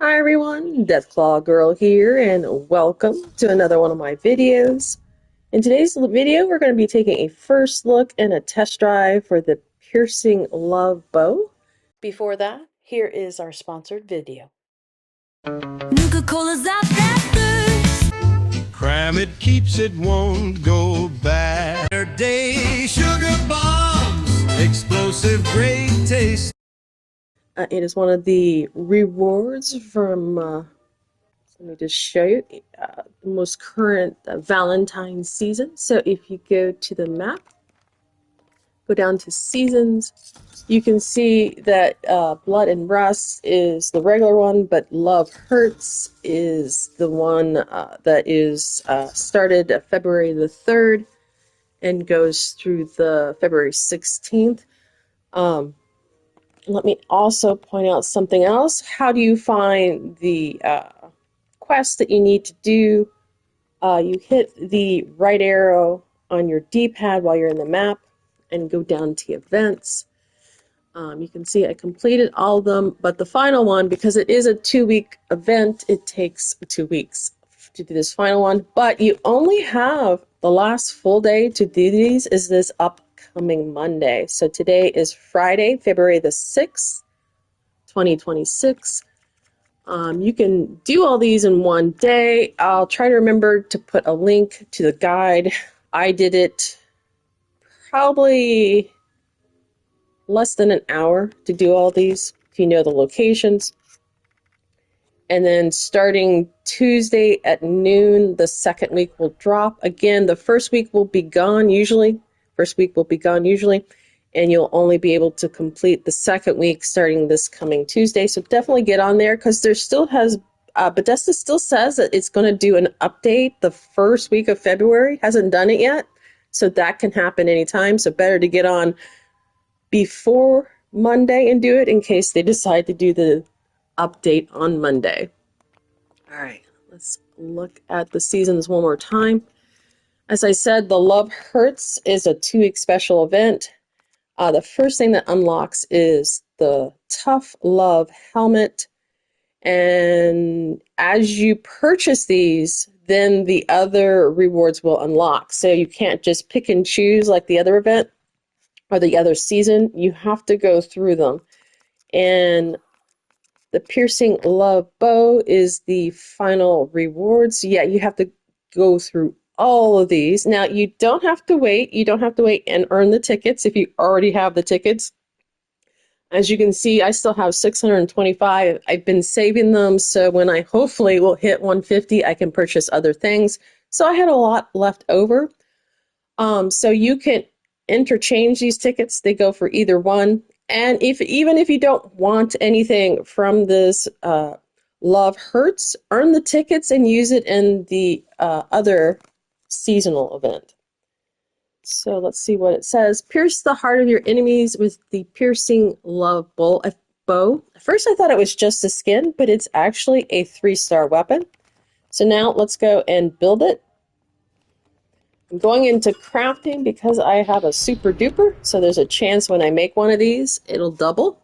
Hi everyone, Deathclaw Girl here, and welcome to another one of my videos. In today's video, we're going to be taking a first look and a test drive for the Piercing Love Bow. Before that, here is our sponsored video. Nuka-Cola's out that thirst. Cram it, keeps it, won't go bad. Day sugar bombs, explosive, great taste. It is one of the rewards from, let me just show you, the most current Valentine's season. So if you go to the map, go down to seasons, you can see that Blood and Rust is the regular one, but Love Hurts is the one that is started February the 3rd and goes through the February 16th. Let me also point out something else. How do you find the quest that you need to do? You hit the right arrow on your D-pad while you're in the map and go down to events. You can see I completed all of them, but the final one, because it is a 2-week event, it takes 2 weeks to do this final one. But you only have the last full day to do these is this upcoming Monday. So today is Friday, February the 6th, 2026. You can do all these in one day. I'll try to remember to put a link to the guide. I did it probably less than an hour to do all these, if you know the locations. And then starting Tuesday at noon, the second week will drop. Again, the first week will be gone usually. And you'll only be able to complete the second week starting this coming Tuesday. So definitely get on there, because there still has, Bethesda still says that it's going to do an update the first week of February. Hasn't done it yet. So that can happen anytime. So better to get on before Monday and do it in case they decide to do the update on Monday. All right, let's look at the seasons one more time. As I said, the Love Hurts is a 2-week special event. The first thing that unlocks is the Tough Love helmet. And as you purchase these, then the other rewards will unlock. So you can't just pick and choose like the other event or the other season. You have to go through them. And the Piercing Love Bow is the final rewards. Yeah, you have to go through all of these. Now, you don't have to wait. You don't have to wait and earn the tickets if you already have the tickets. As you can see, I still have 625. I've been saving them, so when I hopefully will hit 150, I can purchase other things. So I had a lot left over. So you can interchange these tickets. They go for either one. And even if you don't want anything from this Love Hurts, earn the tickets and use it in the other seasonal event. So let's see what it says. Pierce the heart of your enemies with the Piercing Love Bow. At first I thought it was just the skin, but it's actually a 3-star weapon. So now let's go and build it. I'm going into crafting because I have a super duper, so there's a chance when I make one of these, it'll double.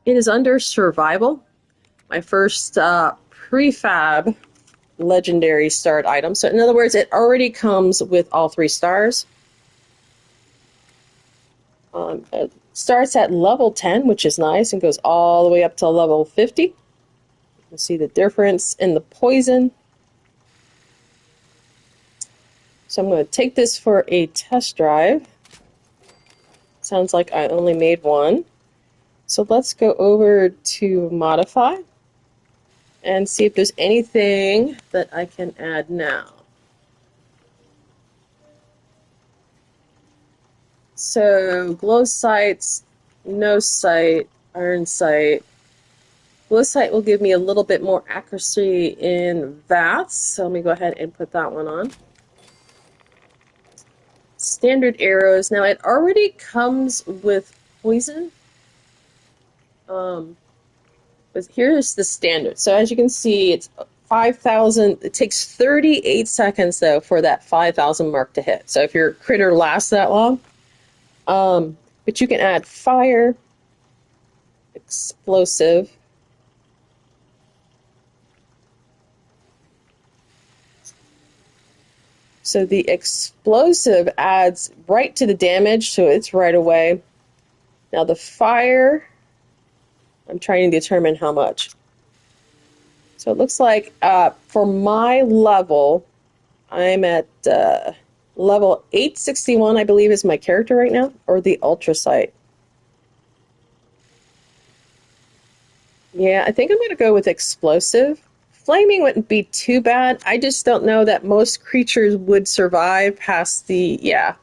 It is under survival. My first prefab legendary start item. So in other words, it already comes with all 3 stars. It starts at level 10, which is nice, and goes all the way up to level 50. You can see the difference in the poison. So I'm going to take this for a test drive. Sounds like I only made one. So let's go over to modify and see if there's anything that I can add now. So glow sights, no sight, iron sight. Glow sight will give me a little bit more accuracy in VATS. So let me go ahead and put that one on. Standard arrows. Now it already comes with poison. But here's the standard. So as you can see, it's 5,000. It takes 38 seconds though for that 5,000 mark to hit. So if your critter lasts that long, but you can add fire, explosive, So the explosive adds right to the damage, so it's right away. Now the fire, I'm trying to determine how much. So it looks like for my level, I'm at level 861, I believe is my character right now, or the Ultra Sight. Yeah, I think I'm going to go with explosive. Flaming wouldn't be too bad. I just don't know that most creatures would survive past the, yeah.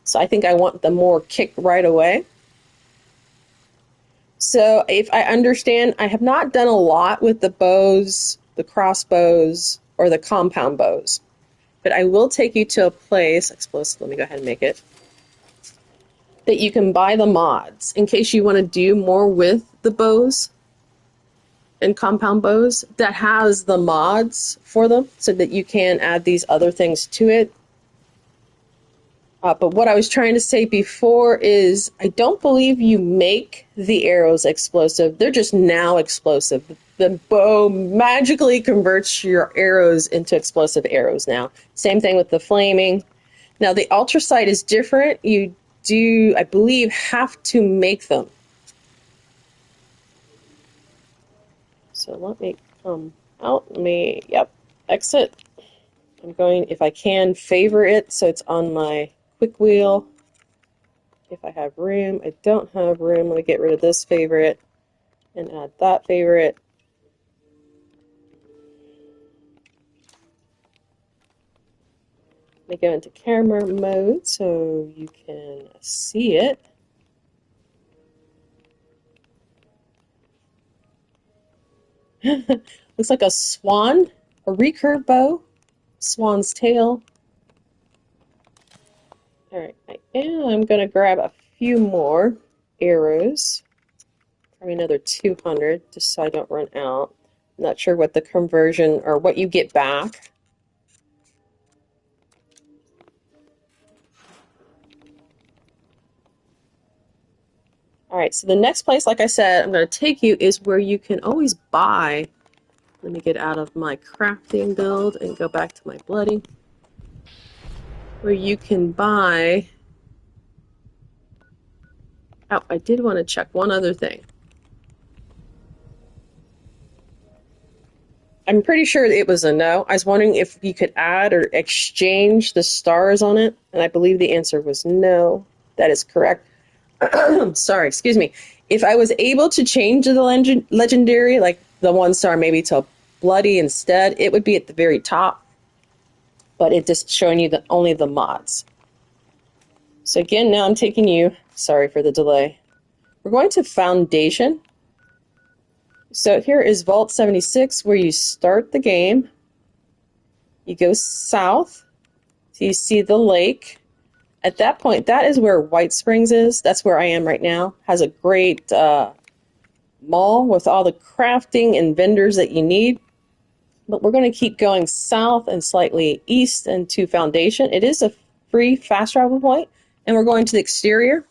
So I think I want the more kick right away. So if I understand, I have not done a lot with the bows, the crossbows, or the compound bows. But I will take you to a place, explosive, let me go ahead and make it, that you can buy the mods in case you want to do more with the bows and compound bows that has the mods for them so that you can add these other things to it. But what I was trying to say before is I don't believe you make the arrows explosive. They're just now explosive. The bow magically converts your arrows into explosive arrows now. Same thing with the flaming. Now the Ultra Sight is different. You do, I believe, have to make them. So let me come out. Let me, yep, exit. I'm going, if I can, favor it so it's on my quick wheel. If I have room, I don't have room. Let me get rid of this favorite and add that favorite. Let me go into camera mode so you can see it. Looks like a swan, a recurve bow, swan's tail. All right, I am going to grab a few more arrows. Probably another 200, just so I don't run out. I'm not sure what the conversion or what you get back. All right, so the next place, like I said, I'm going to take you is where you can always buy. Let me get out of my crafting build and go back to my bloody. Where you can buy. Oh, I did want to check one other thing. I'm pretty sure it was a no. I was wondering if you could add or exchange the stars on it, and I believe the answer was no. That is correct. Sorry, excuse me. If I was able to change the legendary, like the 1 star maybe to bloody instead, it would be at the very top. But it's just showing you only the mods. So again, now I'm taking you, sorry for the delay. We're going to Foundation. So here is Vault 76 where you start the game. You go south. So you see the lake. At that point, that is where White Springs is. That's where I am right now. Has a great mall with all the crafting and vendors that you need. But we're going to keep going south and slightly east into Foundation. It is a free fast travel point, and we're going to the exterior.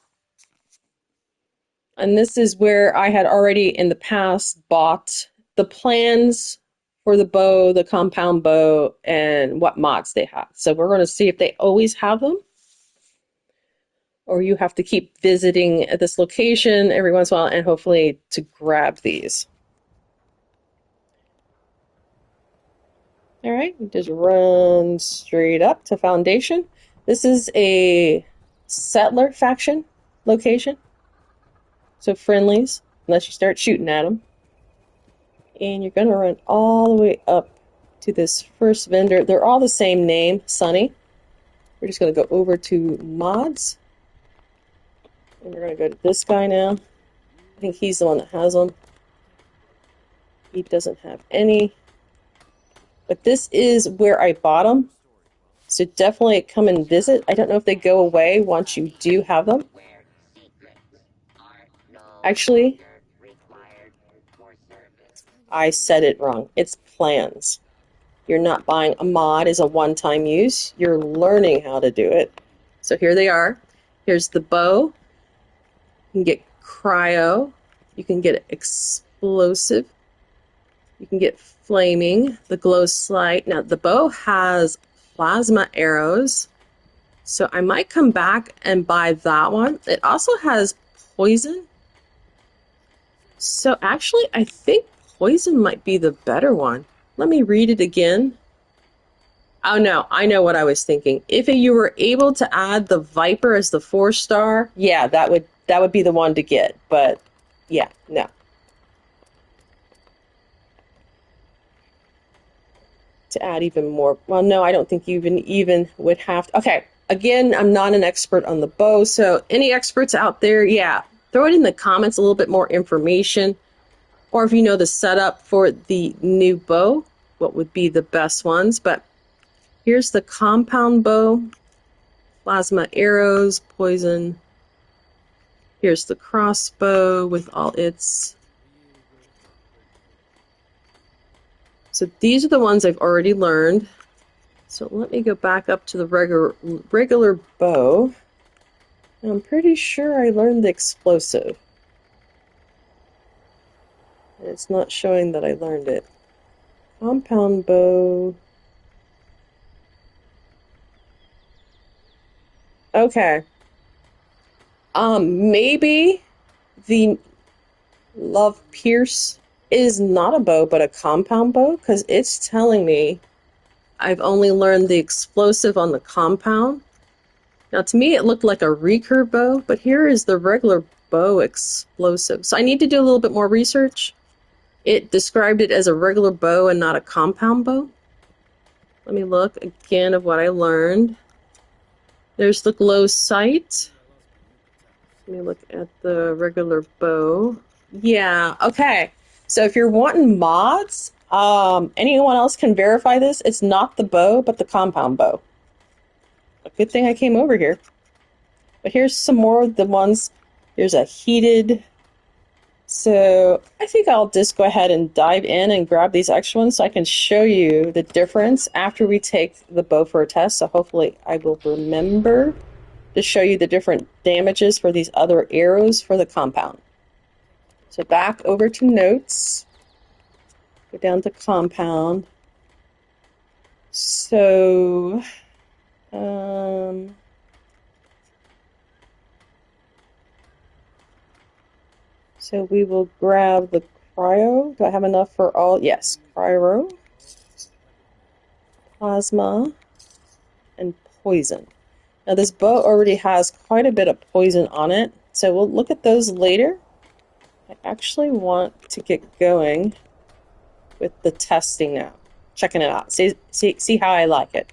And this is where I had already in the past bought the plans for the bow, the compound bow, and what mods they have. So we're going to see if they always have them, or you have to keep visiting at this location every once in a while and hopefully to grab these. All right, just run straight up to Foundation. This is a settler faction location. So friendlies, unless you start shooting at them. And you're going to run all the way up to this first vendor. They're all the same name, Sunny. We're just going to go over to mods. And we're going to go to this guy now. I think he's the one that has them. He doesn't have any. But this is where I bought them. So definitely come and visit. I don't know if they go away once you do have them. Actually, I said it wrong. It's plans. You're not buying a mod as a one-time use. You're learning how to do it. So here they are. Here's the bow. You can get cryo. You can get explosive. You can get flaming, the glow slide. Now, the bow has plasma arrows. So I might come back and buy that one. It also has poison. So actually, I think poison might be the better one. Let me read it again. Oh no, I know what I was thinking. If you were able to add the Viper as the 4-star, yeah, that would be the one to get. But yeah, no. To add even more. Well, no, I don't think you even would have to. Okay, again, I'm not an expert on the bow, so any experts out there, yeah, throw it in the comments a little bit more information. Or if you know the setup for the new bow, what would be the best ones. But here's the compound bow, plasma arrows, poison. Here's the crossbow with all its. So these are the ones I've already learned. So let me go back up to the regular bow. And I'm pretty sure I learned the explosive. And it's not showing that I learned it. Compound bow. Okay. Maybe the Love Pierce is not a bow, but a compound bow, because it's telling me I've only learned the explosive on the compound. Now, to me, it looked like a recurve bow, but here is the regular bow explosive. So I need to do a little bit more research. It described it as a regular bow and not a compound bow. Let me look again of what I learned. There's the glow sight. Let me look at the regular bow. Yeah, okay. So if you're wanting mods, anyone else can verify this. It's not the bow, but the compound bow. A good thing I came over here. But here's some more of the ones. There's a heated. So I think I'll just go ahead and dive in and grab these extra ones so I can show you the difference after we take the bow for a test. So hopefully I will remember to show you the different damages for these other arrows for the compound. So back over to notes. Go down to compound. So so we will grab the cryo. Do I have enough for all? Yes, cryo, plasma, and poison. Now this bow already has quite a bit of poison on it, so we'll look at those later. I actually want to get going with the testing now. Checking it out. See how I like it.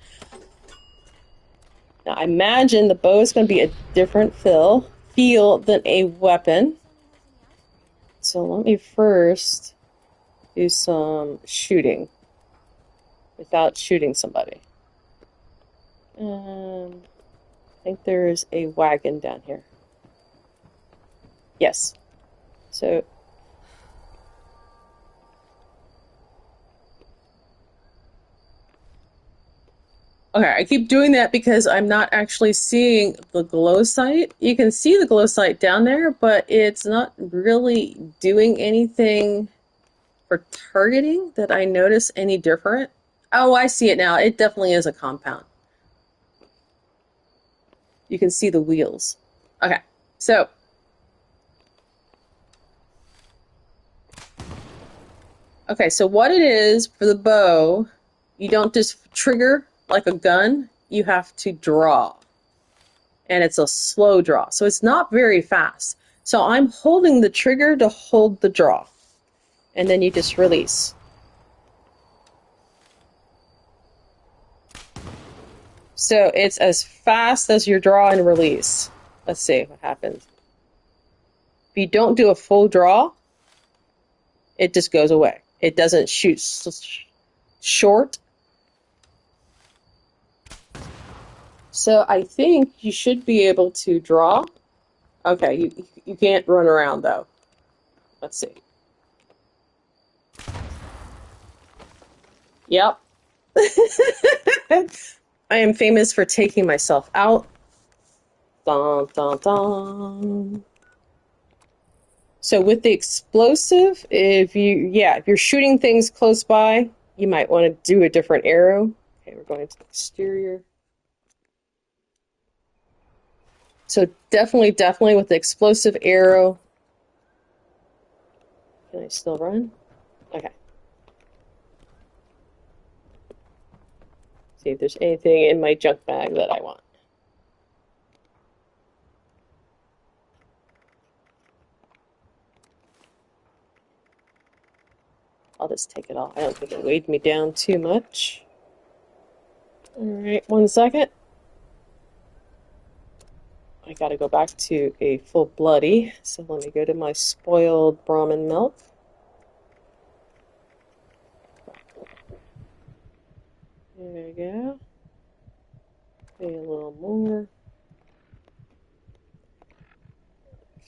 Now I imagine the bow is going to be a different feel than a weapon. So let me first do some shooting without shooting somebody. I think there's a wagon down here. Yes. So okay, I keep doing that because I'm not actually seeing the glow sight. You can see the glow sight down there, but it's not really doing anything for targeting that I notice any different. Oh, I see it now. It definitely is a compound. You can see the wheels. Okay, so what it is for the bow, you don't just trigger like a gun, you have to draw. And it's a slow draw, so it's not very fast. So I'm holding the trigger to hold the draw. And then you just release. So it's as fast as your draw and release. Let's see what happens. If you don't do a full draw, it just goes away. It doesn't shoot short. So I think you should be able to draw. Okay, you can't run around though. Let's see. Yep. I am famous for taking myself out. Dun, dun, dun. So with the explosive, if you're shooting things close by, you might want to do a different arrow. Okay, we're going to the exterior. So definitely with the explosive arrow. Can I still run? Okay. See if there's anything in my junk bag that I want. I'll just take it off. I don't think it weighed me down too much. All right, 1 second. I got to go back to a full bloody. So let me go to my spoiled Brahmin milk. There we go. Maybe a little more.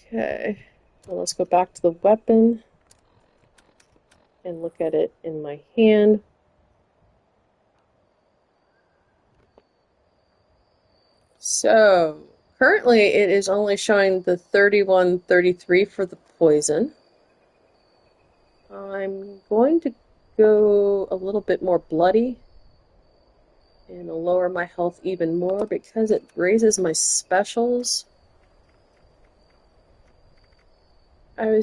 Okay. Well, let's go back to the weapon and look at it in my hand. So currently it is only showing the 3133 for the poison. I'm going to go a little bit more bloody and lower my health even more because it raises my specials. I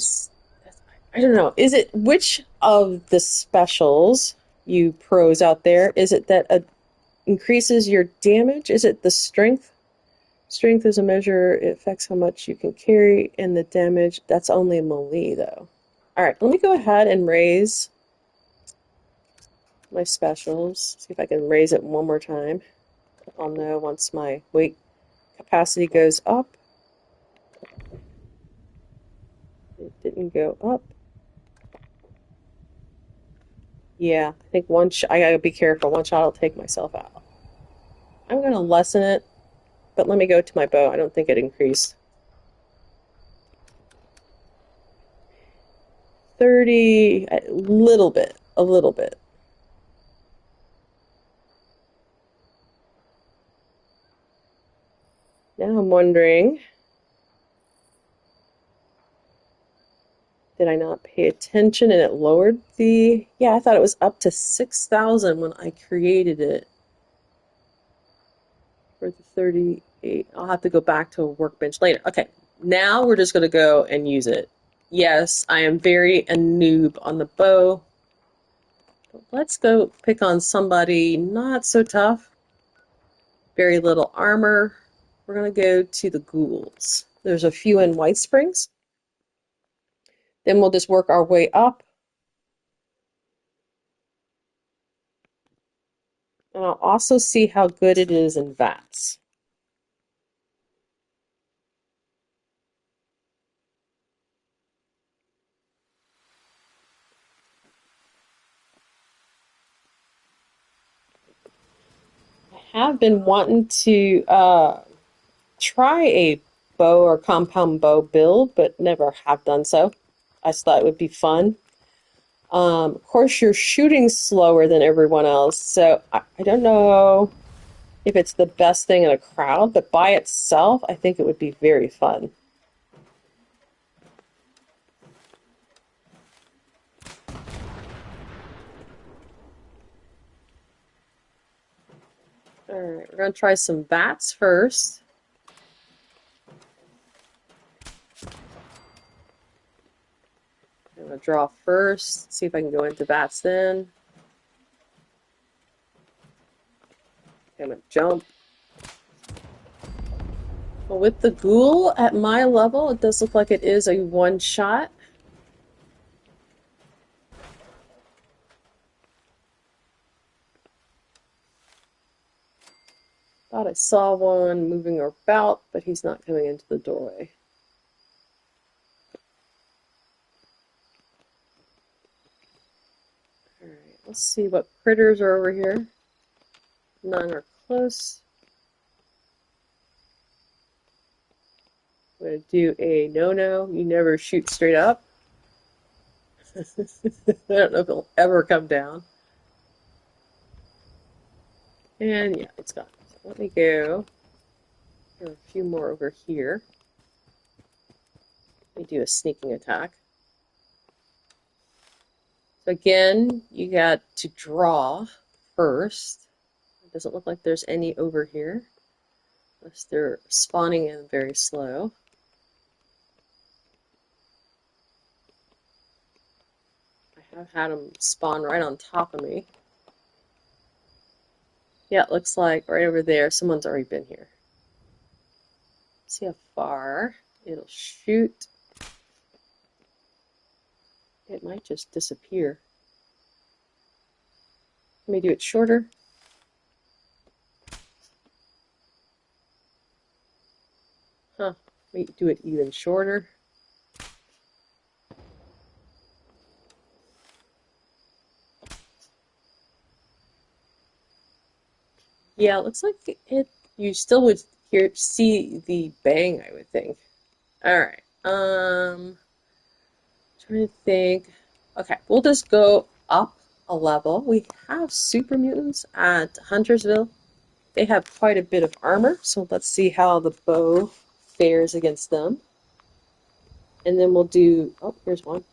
don't know, which of the specials, you pros out there, is it that increases your damage? Is it the strength? Strength is a measure, it affects how much you can carry, and the damage, that's only a melee though. Alright, let me go ahead and raise my specials. See if I can raise it one more time. I'll know once my weight capacity goes up. It didn't go up. Yeah, I think I gotta be careful. One shot I'll take myself out. I'm gonna lessen it, but let me go to my bow. I don't think it increased. 30, a little bit. Now I'm wondering, did I not pay attention and it lowered the... Yeah, I thought it was up to 6,000 when I created it for the 38. I'll have to go back to a workbench later. Okay, now we're just going to go and use it. Yes, I am very a noob on the bow. But let's go pick on somebody not so tough. Very little armor. We're going to go to the ghouls. There's a few in White Springs. Then we'll just work our way up. And I'll also see how good it is in VATS. I have been wanting to try a bow or compound bow build, but never have done so. I just thought it would be fun. Of course, you're shooting slower than everyone else, so I don't know if it's the best thing in a crowd, but by itself, I think it would be very fun. Alright, we're going to try some bats first. I'm going to draw first, see if I can go into bats then. I'm going to jump. Well, with the ghoul at my level, it does look like it is a one-shot. Thought I saw one moving about, but he's not coming into the doorway. Alright, let's see what critters are over here. None are close. I'm going to do a no-no. You never shoot straight up. I don't know if it'll ever come down. And yeah, it's gone. So let me go. There are a few more over here. Let me do a sneaking attack. So again, you got to draw first. Doesn't look like there's any over here. Unless they're spawning in very slow. I have had them spawn right on top of me. Yeah, it looks like right over there, someone's already been here. See how far it'll shoot. It might just disappear. Let me do it shorter. Huh, let me do it even shorter. Yeah, it looks like it. You still would see the bang, I would think. All right. Trying to think. Okay, we'll just go up a level. We have super mutants at Huntersville. They have quite a bit of armor, so let's see how the bow fares against them. And then we'll do. Oh, here's one.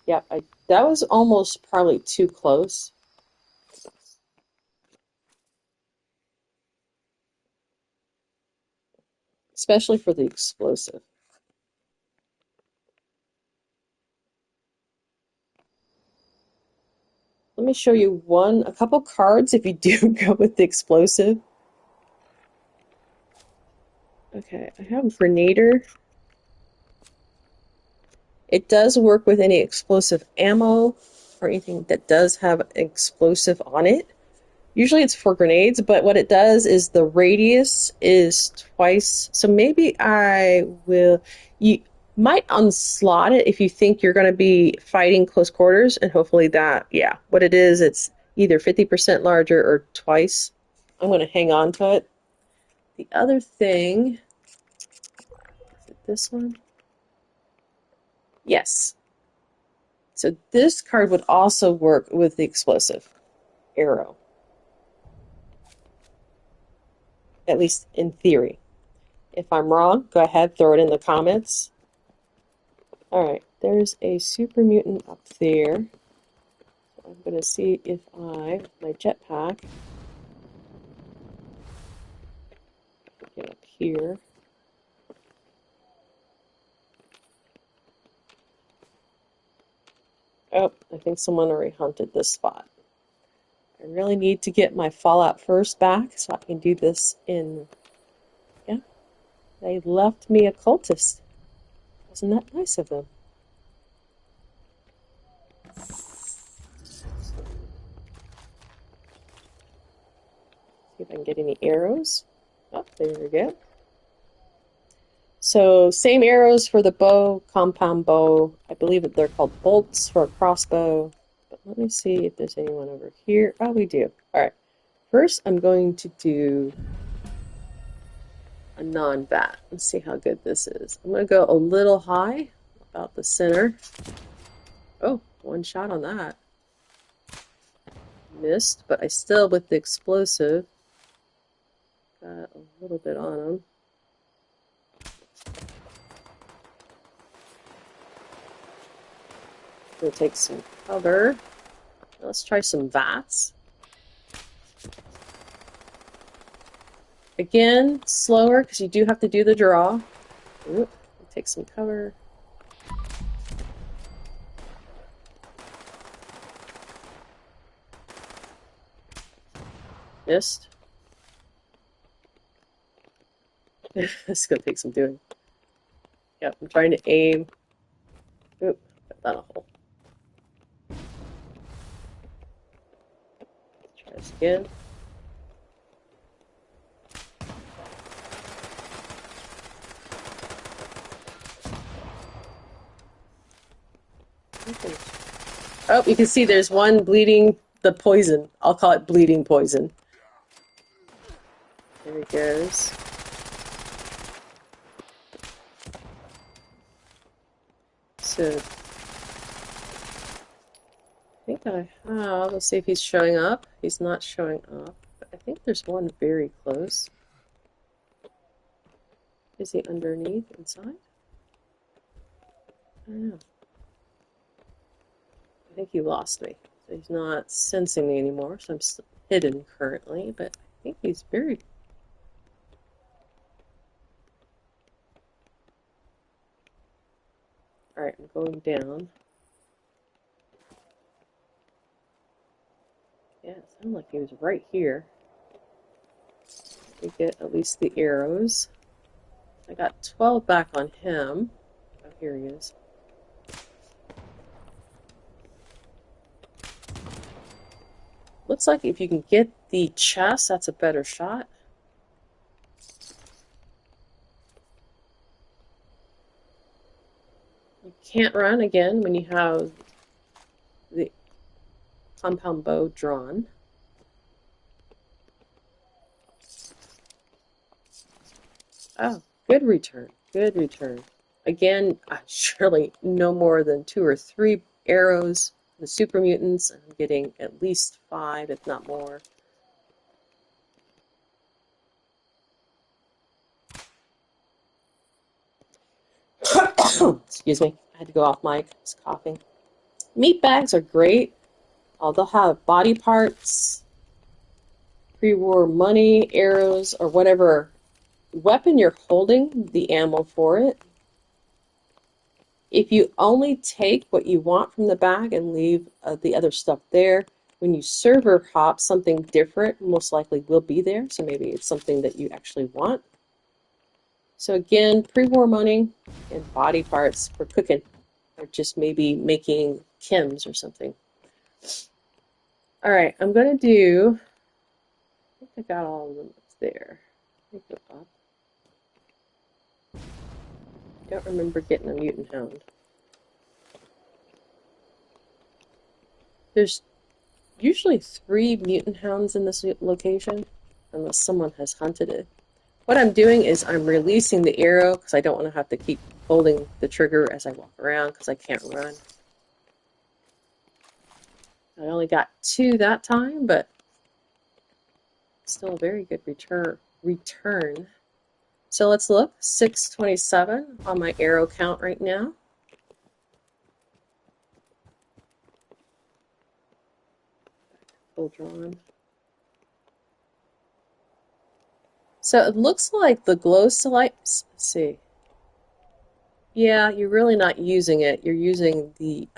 Yeah, that was almost probably too close. Especially for the explosive. Let me show you a couple cards if you do go with the explosive. Okay, I have a Grenader. It does work with any explosive ammo or anything that does have explosive on it. Usually it's for grenades, but what it does is the radius is twice. So maybe you might unslot it if you think you're going to be fighting close quarters, and hopefully yeah, what it is, it's either 50% larger or twice. I'm going to hang on to it. The other thing, is it this one? Yes. So this card would also work with the explosive arrow. At least in theory. If I'm wrong, go ahead, throw it in the comments. Alright, there's a super mutant up there. So I'm going to see if my jetpack, get up here. Oh, I think someone already hunted this spot. I really need to get my Fallout First back so I can do this in... Yeah, they left me a cultist. Wasn't that nice of them? See if I can get any arrows. Oh, there we go. So same arrows for the bow, compound bow. I believe that they're called bolts for a crossbow. But let me see if there's anyone over here. Oh, we do. All right. First, I'm going to do a non-bat. Let's see how good this is. I'm going to go a little high, about the center. Oh, one shot on that. Missed, but I still, with the explosive, got a little bit on him. Gonna take some cover. Let's try some VATs. Again, slower because you do have to do the draw. Ooh, take some cover. Missed. This is gonna take some doing. Yep, I'm trying to aim. Oop, got that a hole. Try this again. Okay. Oh, you can see there's one bleeding the poison. I'll call it bleeding poison. There he goes. So I think I have. Let's see if he's showing up. He's not showing up. But I think there's one very close. Is he underneath, inside? I don't know. think he lost me. So he's not sensing me anymore, so I'm still hidden currently, but I think he's very... Alright, I'm going down. Yeah, it sounded like he was right here. We get at least the arrows. I got 12 back on him. Oh, here he is. Looks like if you can get the chest, that's a better shot. You can't run again when you have the compound bow drawn. Oh, good return. Good return. Again, surely no more than 2 or 3 arrows. The super mutants, I'm getting at least 5, if not more. Excuse me. I had to go off mic. I was coughing. Meat bags are great. They'll have body parts, pre-war money, arrows, or whatever weapon you're holding, the ammo for it. If you only take what you want from the bag and leave the other stuff there, when you server hop, something different most likely will be there. So maybe it's something that you actually want. So again, pre-war money and body parts for cooking, or just maybe making chems or something. All right, I'm going to do, I think I got all of them up there. Let me go up. Don't remember getting a mutant hound. There's usually 3 mutant hounds in this location, unless someone has hunted it. What I'm doing is I'm releasing the arrow because I don't want to have to keep holding the trigger as I walk around because I can't run. I only got 2 that time, but still a very good return. So let's look. 627 on my arrow count right now. Full drawn. So it looks like the glow lights. Let's see. Yeah, you're really not using it. You're using the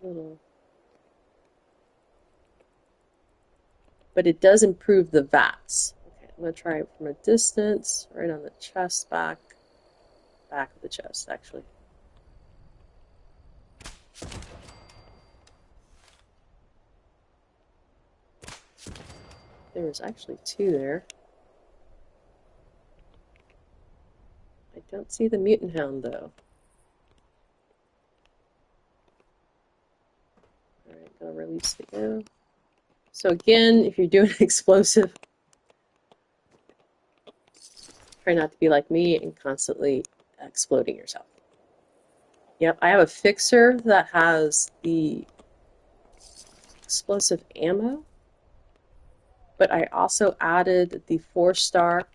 little, but it does improve the VATs. Okay, I'm gonna try it from a distance, right on the chest, back of the chest, actually. There was actually 2 there. I don't see the mutant hound though. All right, gonna release the arrow. So again, if you're doing explosive, try not to be like me and constantly exploding yourself. Yep, I have a fixer that has the explosive ammo, but I also added the 4-star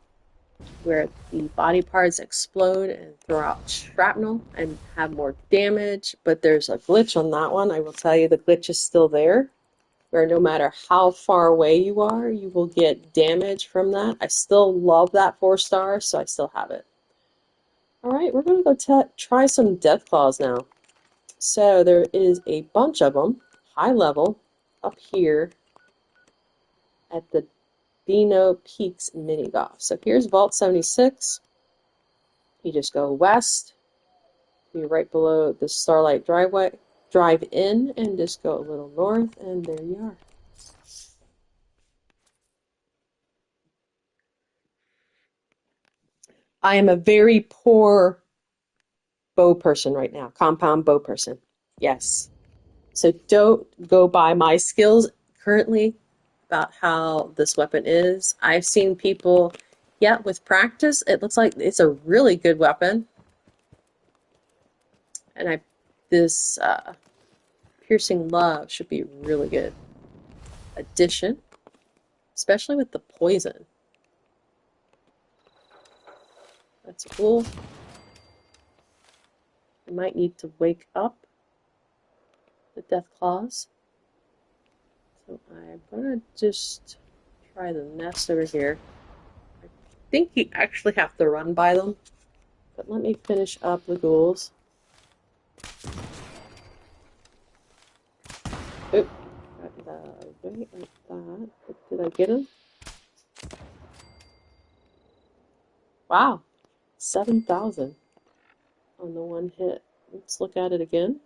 where the body parts explode and throw out shrapnel and have more damage, but there's a glitch on that one. I will tell you the glitch is still there, where no matter how far away you are, you will get damage from that. I still love that 4-star, so I still have it. All right, we're going to go try some death claws now. So there is a bunch of them, high level, up here at the Beano Peaks mini golf. So here's Vault 76. You just go west. You're right below the Starlight driveway. Drive in and just go a little north, and there you are. I am a very poor bow person right now, compound bow person. Yes. So don't go by my skills currently about how this weapon is. I've seen people, yeah, with practice, it looks like it's a really good weapon. And this piercing love should be a really good addition, especially with the poison. That's cool. I might need to wake up the death claws. So I'm gonna just try the nest over here. I think you actually have to run by them, but let me finish up the ghouls. Oop, got that right like that. Did I get him? Wow, 7,000 on the one hit. Let's look at it again.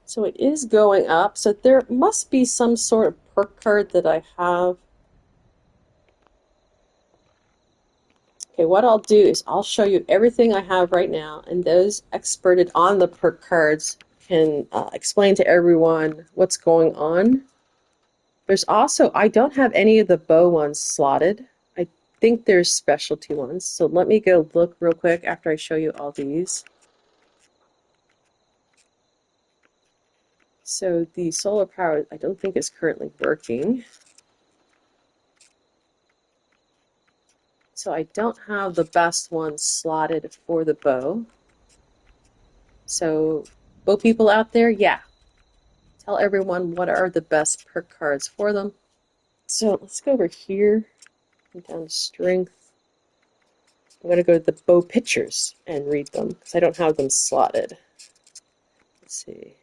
So it is going up. So there must be some sort of perk card that I have. Okay, what I'll do is I'll show you everything I have right now, and those experted on the perk cards can explain to everyone what's going on. There's also, I don't have any of the bow ones slotted. I think there's specialty ones. So let me go look real quick after I show you all these. So the solar power, I don't think is currently working. So I don't have the best ones slotted for the bow. So bow people out there, yeah, tell everyone what are the best perk cards for them. So let's go over here and down to strength. I'm going to go to the bow pictures and read them because I don't have them slotted. Let's see.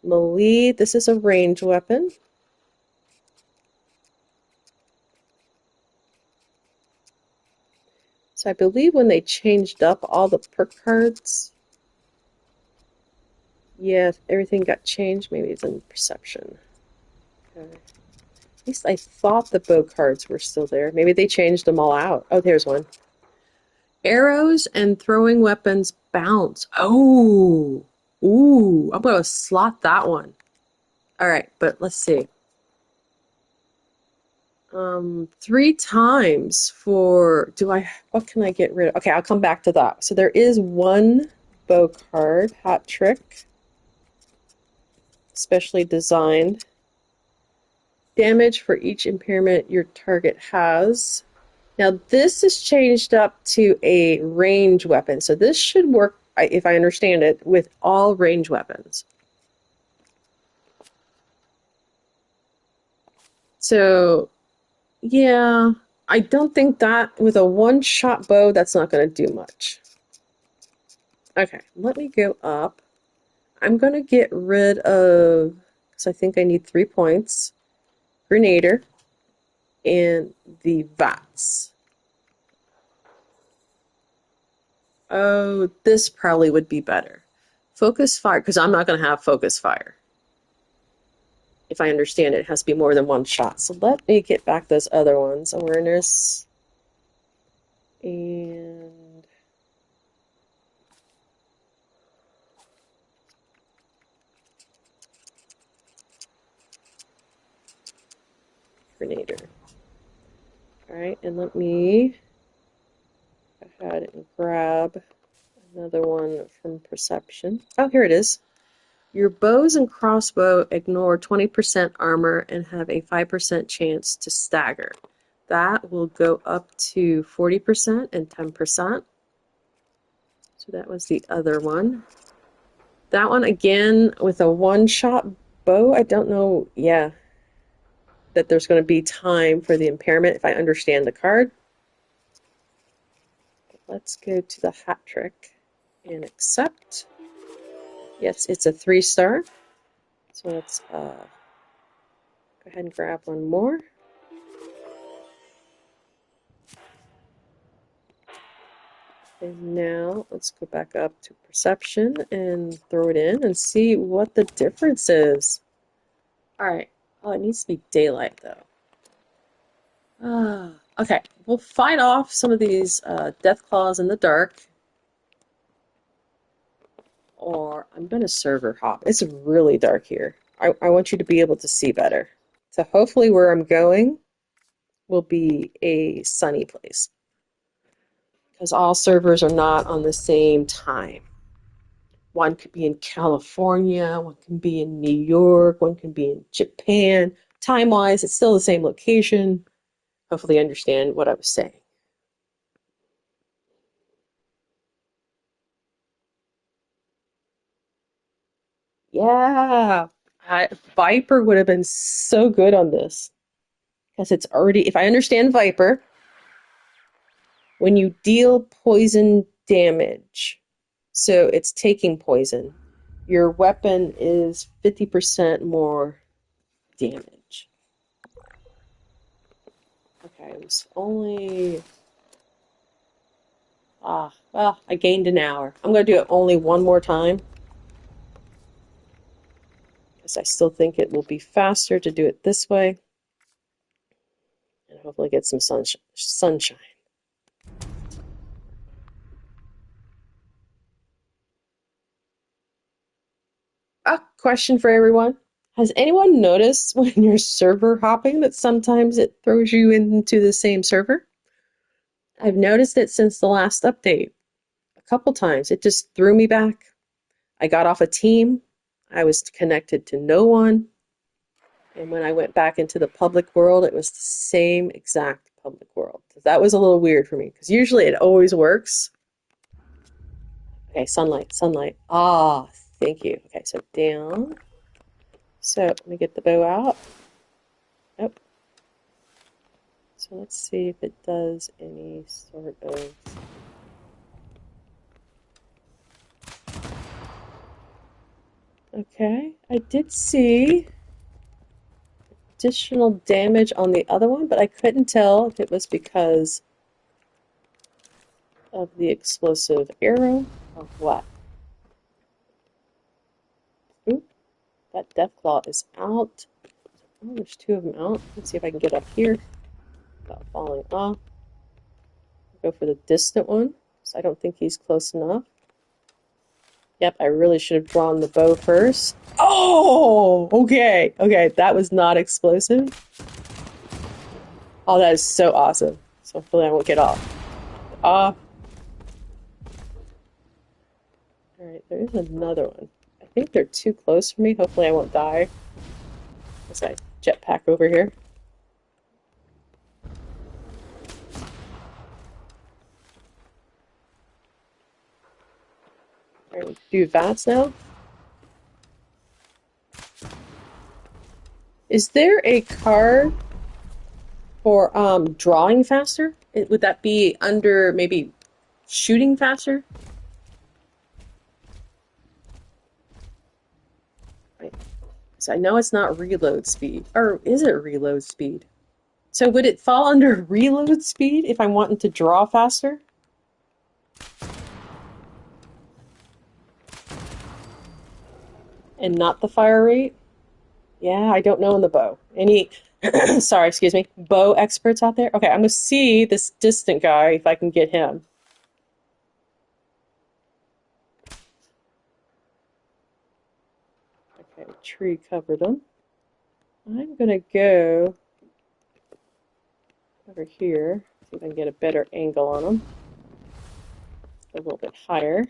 Melee, this is a range weapon. So I believe when they changed up all the perk cards, yeah, everything got changed. Maybe it's in perception. Okay. At least I thought the bow cards were still there. Maybe they changed them all out. Oh, there's one. Arrows and throwing weapons bounce. Oh, ooh, I'm going to slot that one. All right, but let's see. 3 times for, what can I get rid of? Okay, I'll come back to that. So there is one bow card, hat trick, specially designed. Damage for each impairment your target has. Now this is changed up to a range weapon. So this should work, if I understand it, with all range weapons. So yeah, I don't think that with a one-shot bow, that's not going to do much. Okay, let me go up. I'm going to get rid of, because I think I need 3 points, Grenader, and the VATS. Oh, this probably would be better. Focus fire, because I'm not going to have focus fire. If I understand it, it has to be more than one shot. So let me get back those other ones. Awareness and Grenader. All right, and let me go ahead and grab another one from Perception. Oh, here it is. Your bows and crossbow ignore 20% armor and have a 5% chance to stagger. That will go up to 40% and 10%. So that was the other one. That one, again, with a one-shot bow, I don't know, yeah, that there's going to be time for the impairment if I understand the card. Let's go to the hat trick and accept. Yes, it's a 3-star. So let's go ahead and grab one more. And now let's go back up to perception and throw it in and see what the difference is. All right. Oh, it needs to be daylight though. Okay, we'll fight off some of these death claws in the dark. Or I'm going to server hop. It's really dark here. I want you to be able to see better. So hopefully where I'm going will be a sunny place. Because all servers are not on the same time. One could be in California, one can be in New York, one can be in Japan. Time-wise, it's still the same location. Hopefully you understand what I was saying. Yeah. Viper would have been so good on this. Because it's already, if I understand Viper, when you deal poison damage, so it's taking poison, your weapon is 50% more damage. Okay, it was only, well, I gained an hour. I'm going to do it only one more time because I still think it will be faster to do it this way and hopefully get some sunshine. A question for everyone. Has anyone noticed when you're server hopping that sometimes it throws you into the same server? I've noticed it since the last update. A couple times. It just threw me back. I got off a team. I was connected to no one. And when I went back into the public world, it was the same exact public world. That was a little weird for me because usually it always works. Okay, sunlight, sunlight. Ah, thank you. Okay, so down. So let me get the bow out. Oh, so let's see if it does any sort of. Okay, I did see additional damage on the other one, but I couldn't tell if it was because of the explosive arrow or what. Ooh, that Deathclaw is out. Oh, there's two of them out. Let's see if I can get up here without falling off. Go for the distant one, so I don't think he's close enough. Yep, I really should have drawn the bow first. Oh, okay. Okay, that was not explosive. Oh, that is so awesome. So hopefully I won't get off. Off. Alright, there's another one. I think they're too close for me. Hopefully I won't die. As I jetpack over here. Alright, do VATS now. Is there a card for drawing faster? Would that be under maybe shooting faster? Right. So I know it's not reload speed. Or is it reload speed? So would it fall under reload speed if I'm wanting to draw faster? And not the fire rate? Yeah, I don't know in the bow. Any, sorry, excuse me, bow experts out there? Okay, I'm going to see this distant guy if I can get him. Okay, tree covered him. I'm going to go over here, see if I can get a better angle on him. A little bit higher.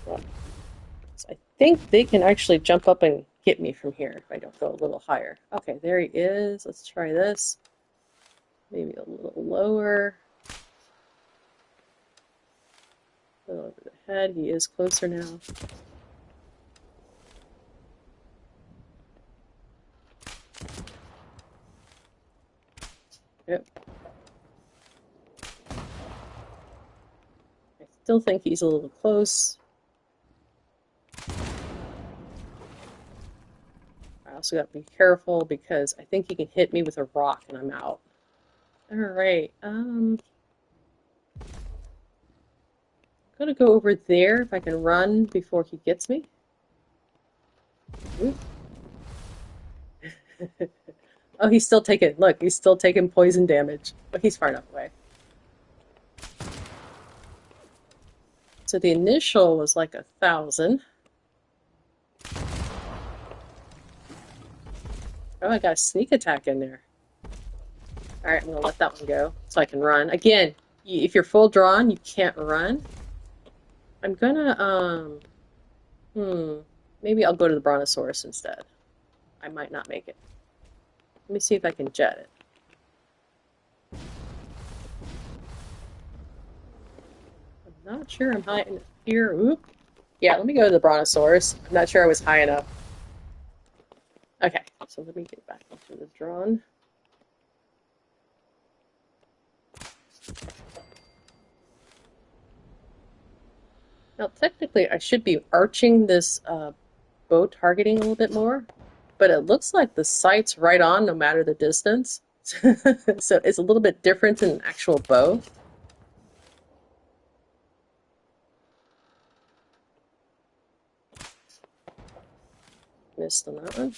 Yeah. So I think they can actually jump up and get me from here if I don't go a little higher. Okay, there he is. Let's try this. Maybe a little lower. A little over the head. He is closer now. Yep. I still think he's a little close. I also got to be careful because I think he can hit me with a rock and I'm out. All right. I'm gonna go over there if I can run before he gets me. Oh, he's still taking, look, he's still taking poison damage, but he's far enough away. So the initial was like 1,000. Oh, I got a sneak attack in there. All right, I'm gonna let that one go so I can run. Again, if you're full drawn, you can't run. I'm gonna, maybe I'll go to the Brontosaurus instead. I might not make it. Let me see if I can jet it. I'm not sure I'm high in here. Oop. Yeah, let me go to the Brontosaurus. I'm not sure I was high enough. Okay, so let me get back into the drone. Now, technically, I should be arching this bow targeting a little bit more, but it looks like the sight's right on no matter the distance. So it's a little bit different than an actual bow. Missed on that one.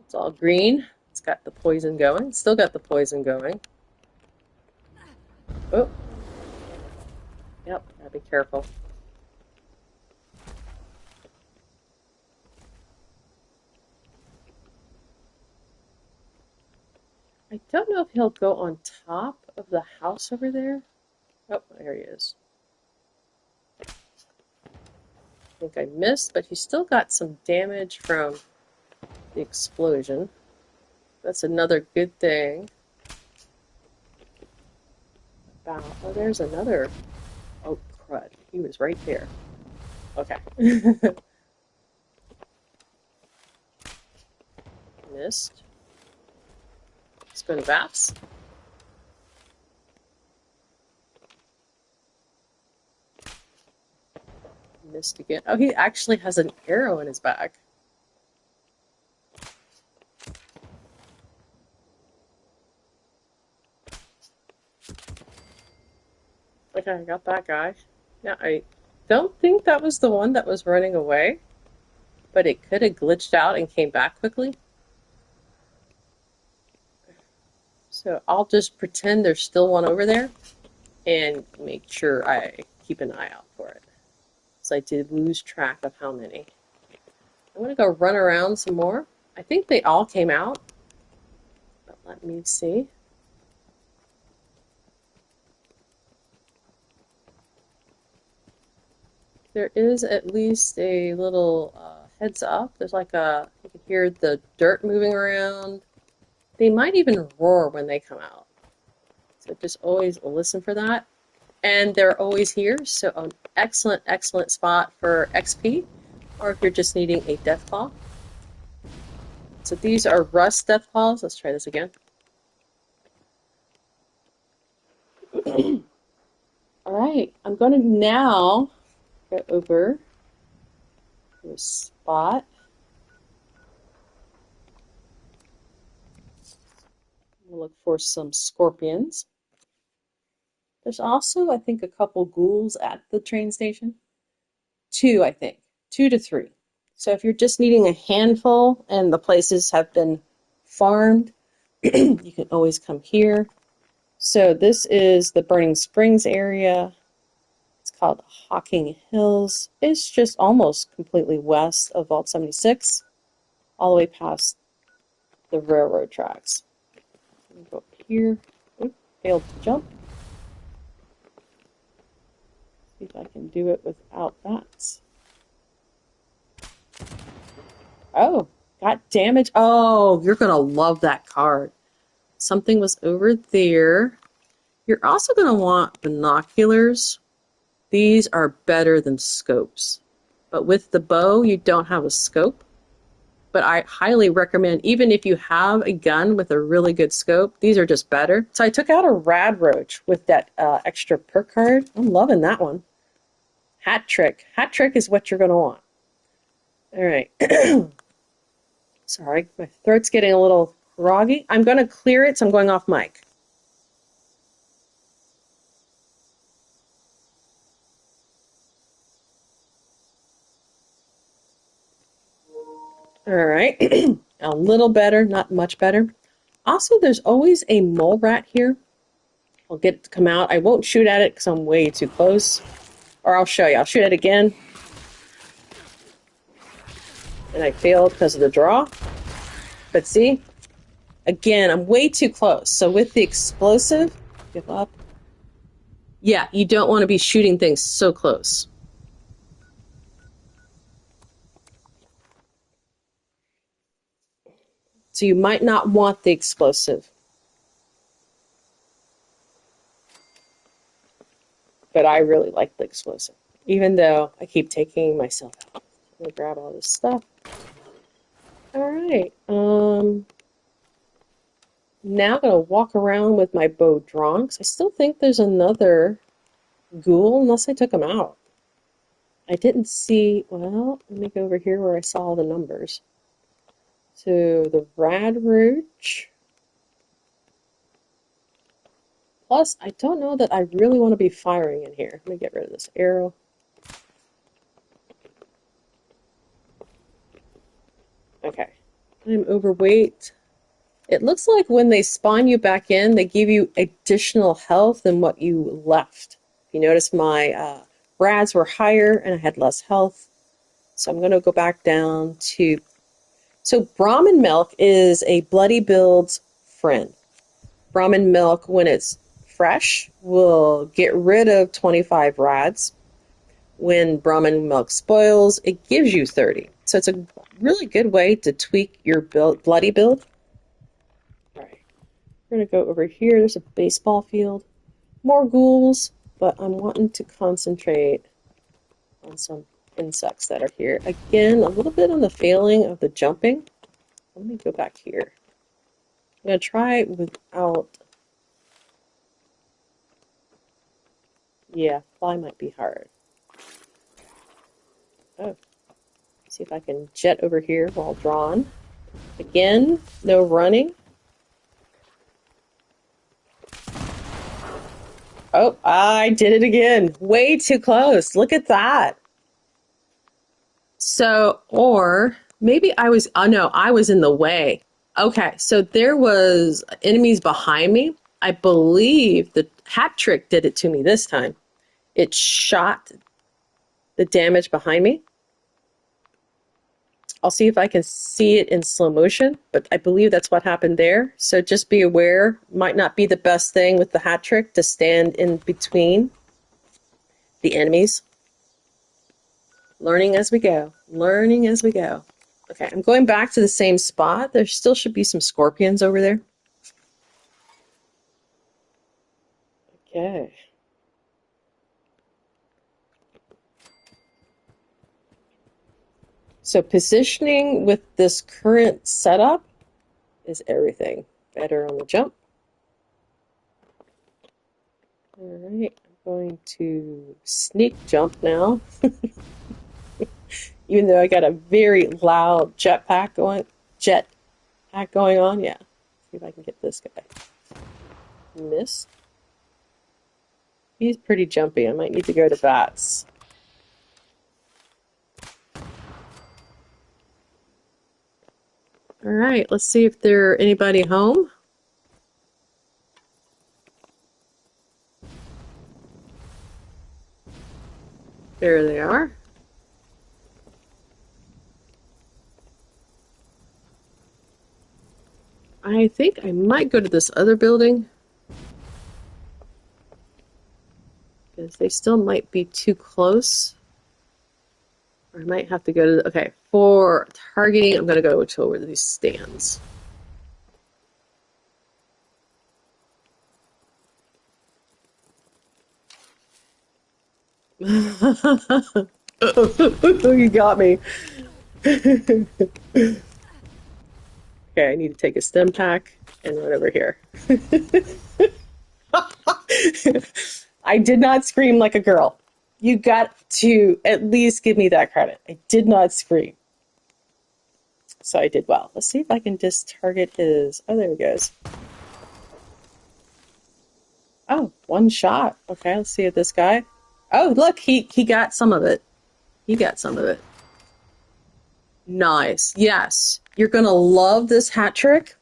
It's all green. It's got the poison going. Still got the poison going. Oh. Yep, gotta be careful. I don't know if he'll go on top of the house over there. Oh, there he is. I think I missed, but he still got some damage from the explosion. That's another good thing. Oh, there's another. Oh, crud. He was right there. Okay. Missed. Let's go to VAPS. Missed again. Oh, he actually has an arrow in his back. Okay, I got that guy. Now, I don't think that was the one that was running away, but it could have glitched out and came back quickly. So I'll just pretend there's still one over there and make sure I keep an eye out for it. So I did lose track of how many. I'm going to go run around some more. I think they all came out, but let me see. There is at least a little heads up. There's like you can hear the dirt moving around. They might even roar when they come out. So just always listen for that. And they're always here, so an excellent, excellent spot for XP, or if you're just needing a death claw. So these are rust death claws. Let's try this again. All right, I'm going to now go over to a spot. We'll look for some scorpions. There's also, I think, a couple ghouls at the train station. Two, I think. 2 to 3. So if you're just needing a handful and the places have been farmed, you can always come here. So this is the Burning Springs area. It's called Hocking Hills. It's just almost completely west of Vault 76, all the way past the railroad tracks. Go up here. Oop, failed to jump. See if I can do it without that. Oh, got damage. Oh, you're going to love that card. Something was over there. You're also going to want binoculars. These are better than scopes. But with the bow, you don't have a scope. But I highly recommend, even if you have a gun with a really good scope, these are just better. So I took out a rad roach with that extra perk card. I'm loving that one. Hat trick. Hat trick is what you're going to want. All right. Sorry, my throat's getting a little groggy. I'm going to clear it, so I'm going off mic. All right, a little better, not much better. Also, there's always a mole rat here. I'll get it to come out. I won't shoot at it because I'm way too close. Or I'll show you. I'll shoot it again. And I failed because of the draw. But see, again, I'm way too close. So with the explosive, give up. Yeah, you don't want to be shooting things so close. So you might not want the explosive. but I really like the explosive, even though I keep taking myself out. I'm gonna grab all this stuff. All right. Now I'm gonna walk around with my bow drawn because I still think there's another ghoul unless I took him out. I didn't see. Well, let me go over here where I saw the numbers. So the Rad Rouge. Plus, I don't know that I really want to be firing in here. Let me get rid of this arrow. Okay. I'm overweight. It looks like when they spawn you back in, they give you additional health than what you left. If you notice, my Rads were higher and I had less health. So I'm going to go back down to... So Brahmin milk is a bloody build's friend. Brahmin milk, when it's fresh, will get rid of 25 Rads. When Brahmin milk spoils, it gives you 30. So it's a really good way to tweak your bloody build. All right, we're going to go over here. There's a baseball field. More ghouls, but I'm wanting to concentrate on some insects that are here. Again, a little bit on the failing of the jumping. Let me go back here. I'm going to try without... Yeah, fly might be hard. Oh, see if I can jet over here while drawn. Again, no running. Oh, I did it again. Way too close. Look at that. So, or maybe I was, oh no, I was in the way. Okay, so there was enemies behind me. I believe the hat trick did it to me this time. It shot the damage behind me. I'll see if I can see it in slow motion, but I believe that's what happened there. So just be aware, might not be the best thing with the hat trick to stand in between the enemies. Learning as we go. Learning as we go. Okay, I'm going back to the same spot. There still should be some scorpions over there. Okay. So positioning with this current setup is everything. Better on the jump. All right, I'm going to sneak jump now. Even though I got a very loud jetpack going on. Yeah. See if I can get this guy. Miss. He's pretty jumpy. I might need to go to bats. All right, let's see if there's anybody home. There they are. I think I might go to this other building because they still might be too close. Or I might have to go to, okay, for targeting, I'm going to go to where these stands. You got me. Okay, I need to take a stem pack and run over here. I did not scream like a girl. You got to at least give me that credit. I did not scream. So I did well. Let's see if I can just target his... Oh, there he goes. Oh, one shot. Okay, let's see if this guy... Oh, look, he got some of it. He got some of it. Nice. Yes. You're going to love this hat trick.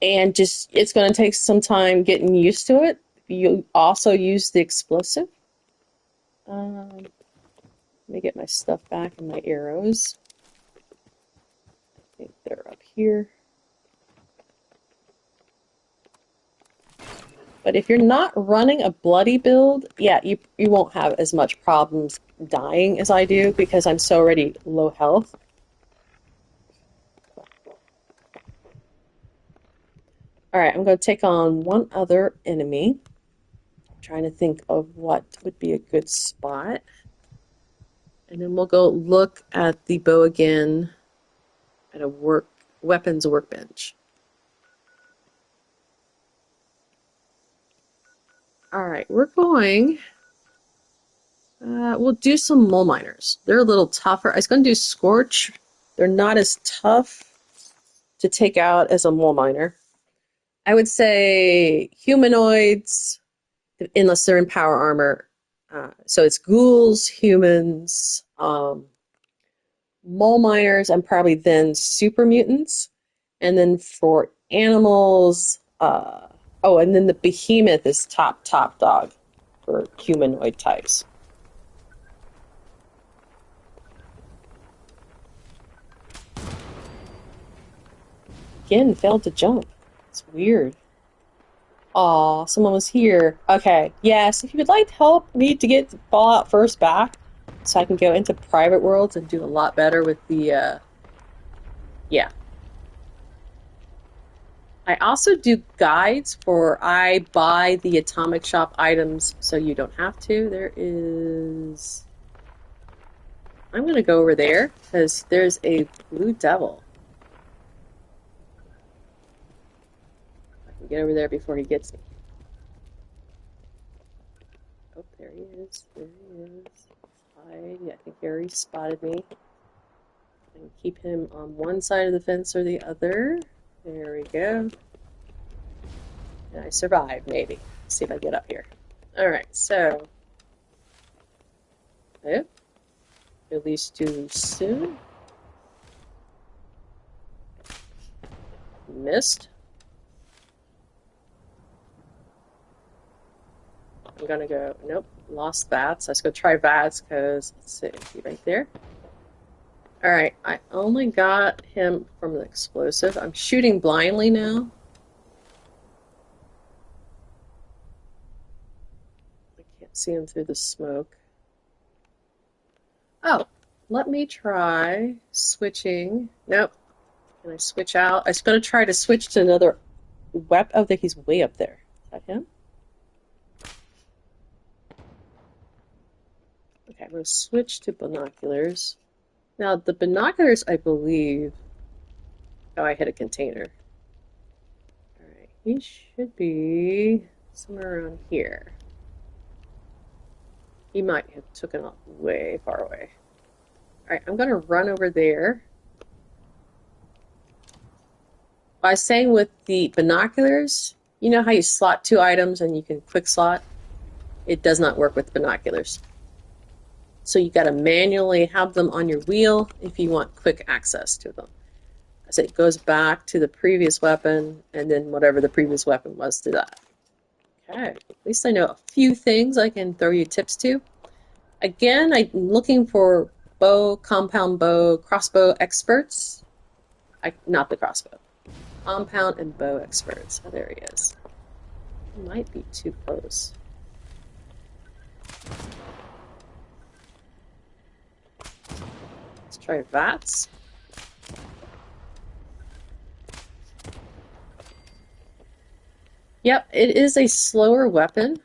And just, it's going to take some time getting used to it. You also use the explosive. Let me get my stuff back and my arrows. I think they're up here. But if you're not running a bloody build, yeah, you won't have as much problems dying as I do because I'm so already low health. All right, I'm going to take on one other enemy. trying to think of what would be a good spot. And then we'll go look at the bow again at a weapons workbench. All right, we're going. We'll do some mole miners. They're a little tougher. I was going to do scorch. They're not as tough to take out as a mole miner. I would say humanoids, unless they're in power armor. So it's ghouls, humans, mole miners, and probably then super mutants. And then for animals, oh, and then the behemoth is top dog for humanoid types. Again, failed to jump. It's weird. Aw, someone was here. Okay, yes, if you would like help me to get Fallout First back, so I can go into private worlds and do a lot better with the, yeah. I also do guides for I buy the Atomic Shop items so you don't have to. There is... I'm going to go over there because there's a blue devil. I can get over there before he gets me. Oh, there he is. There he is. Hide. Yeah, I think he already spotted me. I can keep him on one side of the fence or the other. There we go. And I survived, maybe. Let's see if I get up here. Alright, so. Oh. Release too soon. Missed. I'm gonna go, nope, lost VATS. Let's go try VATS because, let's see, he right there. Alright, I only got him from the explosive. I'm shooting blindly now. I can't see him through the smoke. Oh, let me try switching. Nope. Can I switch out? I was going to try to switch to another weapon. Oh, he's way up there. Is that him? Okay, I'm going to switch to binoculars. Now, the binoculars, I believe... Oh, I hit a container. Alright, he should be somewhere around here. He might have taken off way far away. Alright, I'm going to run over there. I was saying with the binoculars, you know how you slot two items and you can quick slot? It does not work with binoculars. So you got to manually have them on your wheel if you want quick access to them. As it goes back to the previous weapon and then whatever the previous weapon was to that. Okay, at least I know a few things I can throw you tips to. Again, I'm looking for bow, compound bow, crossbow experts. Not the crossbow. Compound and bow experts. Oh, there he is. He might be too close. Let's try VATS. Yep, it is a slower weapon.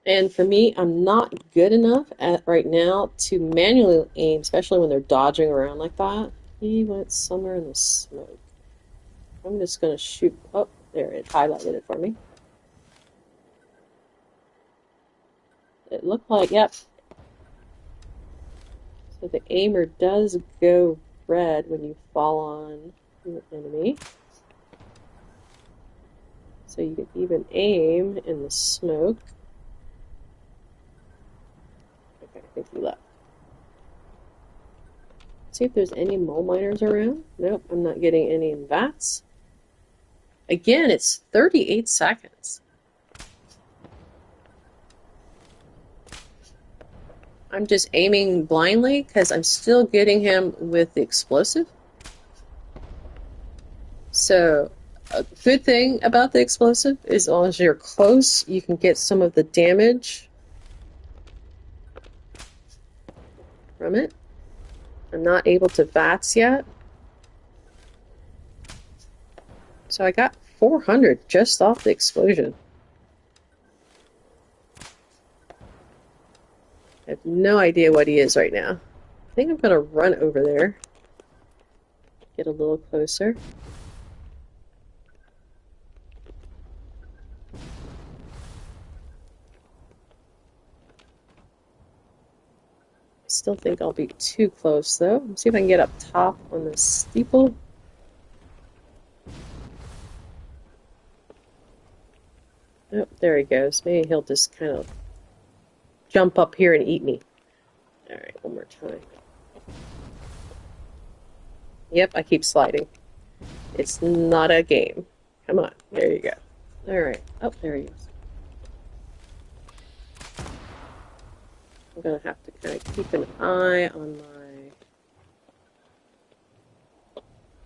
And for me, I'm not good enough at right now to manually aim, especially when they're dodging around like that. He went somewhere in the smoke. I'm just going to shoot. Oh, there, it highlighted it for me. It looked like, yep. So the aimer does go red when you fall on your enemy. So you can even aim in the smoke. Okay, I think he left. See if there's any mole miners around. Nope, I'm not getting any in VATS. Again, it's 38 seconds. I'm just aiming blindly because I'm still getting him with the explosive. So, a good thing about the explosive is as long as you're close, you can get some of the damage from it. I'm not able to VATS yet. So I got 400 just off the explosion. I have no idea what he is right now. I think I'm going to run over there. Get a little closer. Still think I'll be too close though. Let's see if I can get up top on the steeple. Oh, there he goes. Maybe he'll just kind of jump up here and eat me. Alright, one more time. Yep, I keep sliding. It's not a game. Come on, there you go. Alright, oh, there he is. I'm going to have to kind of keep an eye on my...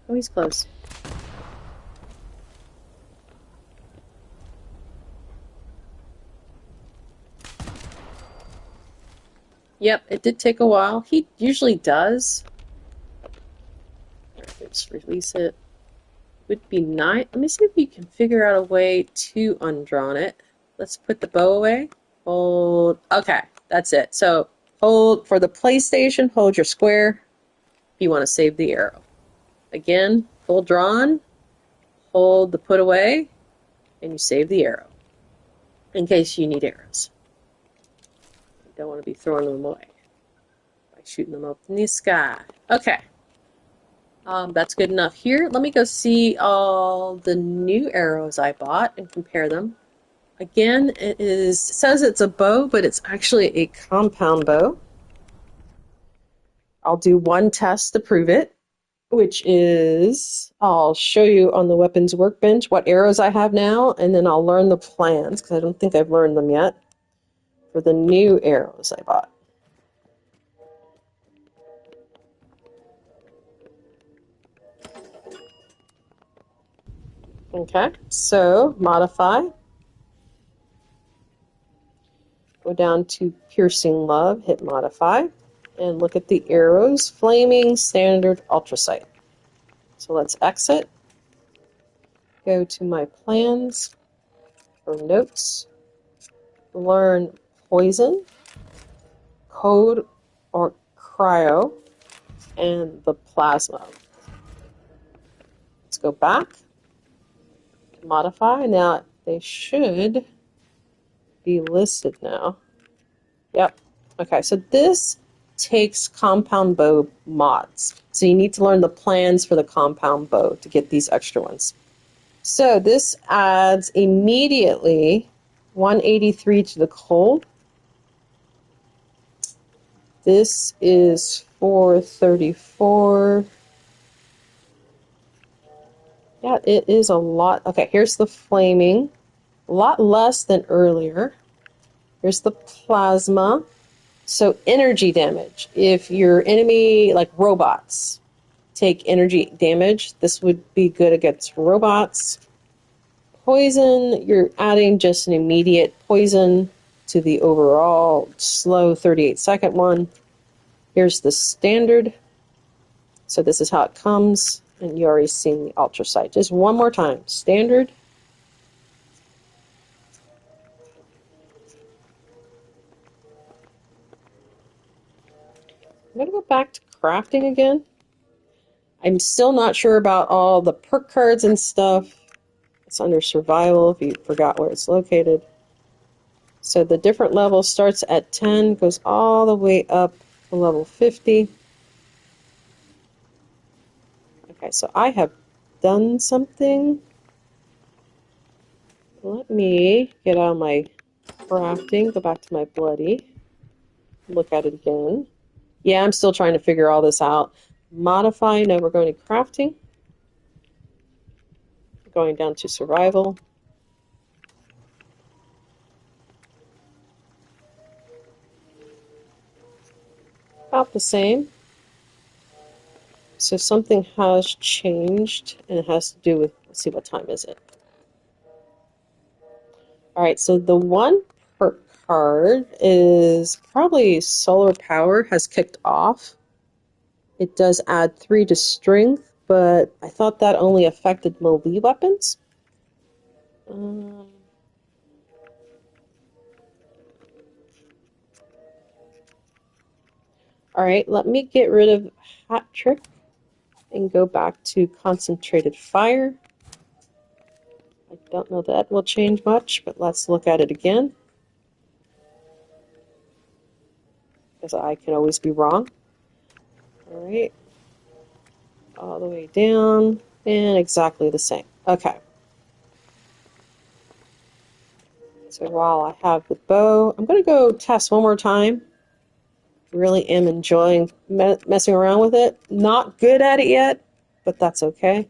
Oh, he's close. Yep, it did take a while. He usually does. Alright, let's release it. Would be nice. Let me see if we can figure out a way to undrawn it. Let's put the bow away. Hold. Okay, that's it. So hold for the PlayStation, hold your square if you want to save the arrow. Again, hold drawn, hold the put away, and you save the arrow. In case you need arrows. You don't want to be throwing them away by shooting them up in the sky. Okay. That's good enough here. Let me go see all the new arrows I bought and compare them. Again, it says it's a bow, but it's actually a compound bow. I'll do one test to prove it, which is I'll show you on the weapons workbench what arrows I have now, and then I'll learn the plans, because I don't think I've learned them yet, for the new arrows I bought. Okay, so modify. Go down to Piercing Love, hit modify, and look at the arrows, Flaming, Standard, Ultrasight. So let's exit. Go to my plans or notes. Learn Poison, Code or Cryo, and the Plasma. Let's go back. Modify. Now they should be listed now. Yep. Okay, so this takes compound bow mods. So you need to learn the plans for the compound bow to get these extra ones. So this adds immediately 183 to the cold. This is 434. Yeah, it is a lot. Okay, here's the flaming. A lot less than earlier. Here's the plasma. So energy damage. If your enemy, like robots, take energy damage, this would be good against robots. Poison, you're adding just an immediate poison to the overall slow 38-second one. Here's the standard. So this is how it comes, and you already seen the ultrasight. Just one more time. Standard. I'm going to go back to crafting again. I'm still not sure about all the perk cards and stuff. It's under survival if you forgot where it's located. So the different level starts at 10, goes all the way up to level 50. Okay, so I have done something. Let me get out of my crafting, go back to my bloody, look at it again. Yeah, I'm still trying to figure all this out. Modify, no, we're going to crafting. Going down to survival. About the same. So something has changed, and it has to do with, let's see, what time is it? All right, so the one perk card is probably solar power has kicked off. It does add 3 to strength, but I thought that only affected melee weapons. Um, all right, let me get rid of Hat Trick and go back to Concentrated Fire. I don't know that will change much, but let's look at it again, because I can always be wrong. All right, all the way down, and exactly the same. Okay. So while I have the bow, I'm going to go test one more time. Really am enjoying messing around with it. Not good at it yet, but that's okay.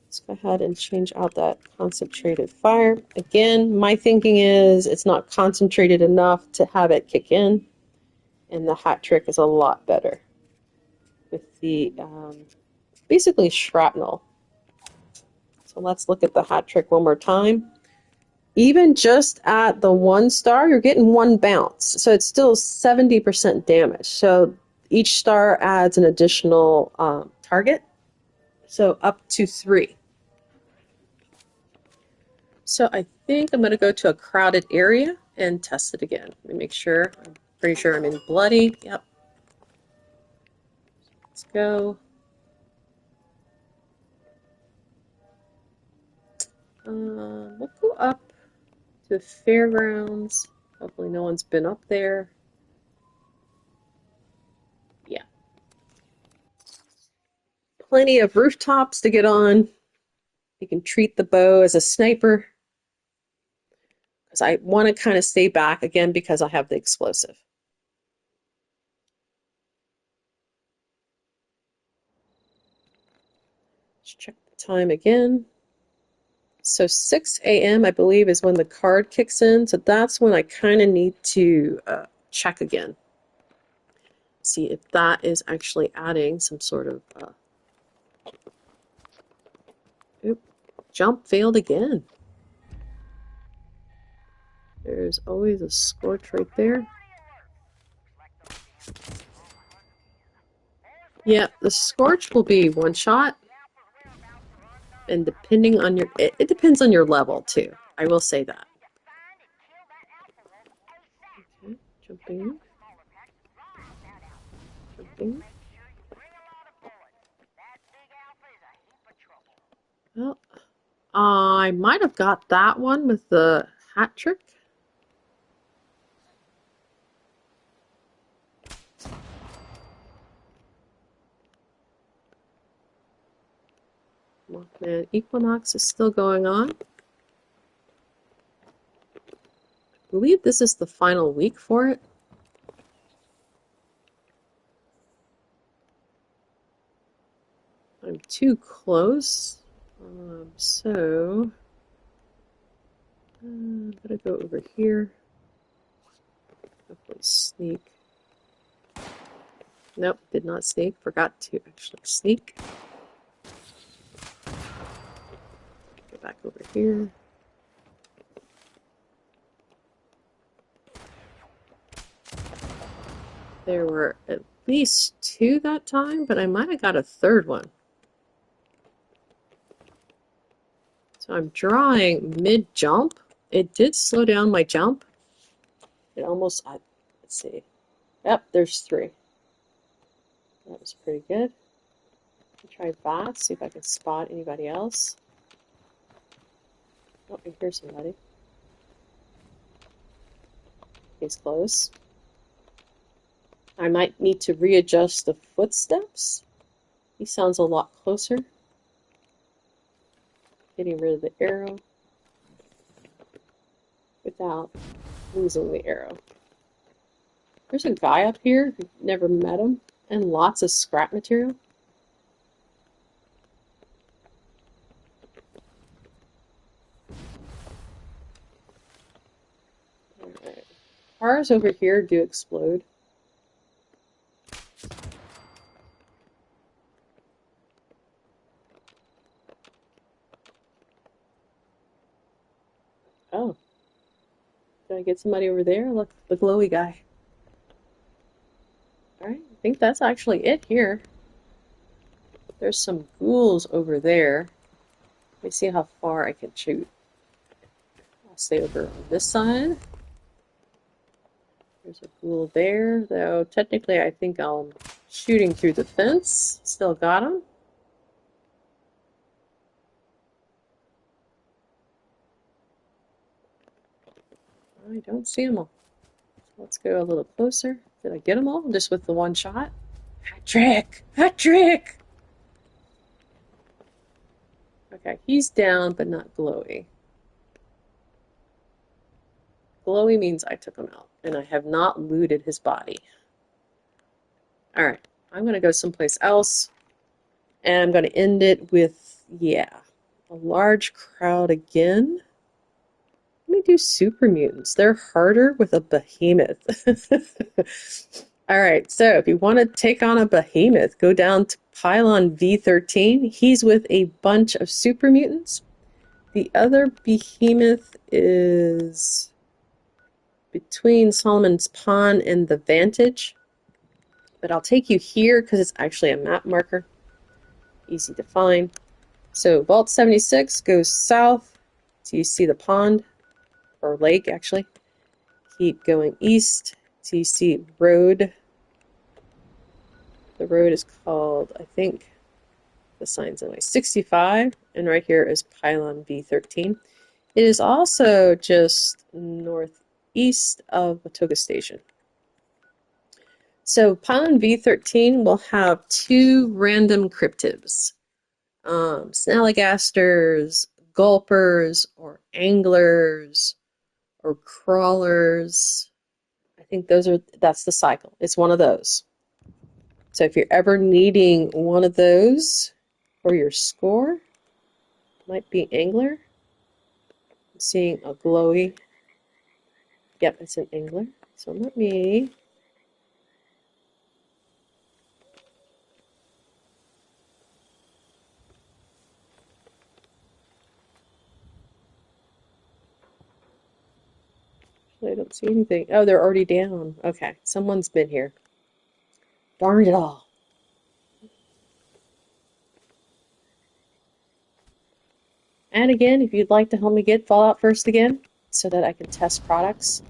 Let's go ahead and change out that concentrated fire. Again, my thinking is it's not concentrated enough to have it kick in, and the hat trick is a lot better with the basically shrapnel. So let's look at the hat trick one more time. Even just at the 1 star, you're getting 1 bounce. So it's still 70% damage. So each star adds an additional target. So up to 3. So I think I'm going to go to a crowded area and test it again. Let me make sure. I'm pretty sure I'm in bloody. Yep. Let's go. We'll go up to the fairgrounds. Hopefully no one's been up there. Yeah. Plenty of rooftops to get on. You can treat the bow as a sniper, because I want to kind of stay back again because I have the explosive. Let's check the time again. So 6 a.m. I believe is when the card kicks in. So that's when I kind of need to check again. See if that is actually adding some sort of jump failed again. There's always a scorch right there. Yeah, the scorch will be 1 shot. And depending on your, it depends on your level too. I will say that. Okay, jumping. Jumping. Well, I might have got that one with the hat trick. Mothman Equinox is still going on. I believe this is the final week for it. I'm too close. So I'm gonna go over here. Hopefully sneak. Nope, did not sneak. Forgot to actually sneak. Go back over here. There were at least 2 that time, but I might have got a 3rd one. So I'm drawing mid-jump. It did slow down my jump. It almost, let's see. Yep, there's 3. That was pretty good. I'll try fast, see if I can spot anybody else. Oh, I hear somebody. He's close. I might need to readjust the footsteps. He sounds a lot closer. Getting rid of the arrow without losing the arrow. There's a guy up here, never met him, and lots of scrap material. Alright. Cars over here do explode. Oh. Did I get somebody over there? Look, the glowy guy. Alright, I think that's actually it here. There's some ghouls over there. Let me see how far I can shoot. I'll stay over on this side. There's a ghoul there, though technically I think I'm shooting through the fence. Still got him. I don't see them all. Let's go a little closer. Did I get them all? Just with the one shot? Hat trick! Hat trick! Okay, he's down, but not glowy. Glowy means I took him out, and I have not looted his body. Alright, I'm going to go someplace else, and I'm going to end it with, yeah, a large crowd again. Let me do super mutants. They're harder with a behemoth. All right, so if you want to take on a behemoth, go down to Pylon V13. He's with a bunch of super mutants. The other behemoth is between Solomon's Pond and the Vantage. But I'll take you here because it's actually a map marker. Easy to find. So Vault 76 goes south. So you see the pond. Or lake, actually. Keep going east till you see road. The road is called, I think, the sign's anyway, 65, and right here is Pylon V13. It is also just northeast of Watoga Station. So Pylon V13 will have 2 random cryptids. Snallygasters, gulpers, or anglers, or crawlers. I think that's the cycle. It's one of those. So if you're ever needing one of those for your score, might be angler. I'm seeing a glowy. Yep, it's an angler. So let me I don't see anything. Oh, they're already down. Okay, someone's been here. Darn it all. And again, if you'd like to help me get Fallout First again, so that I can test products,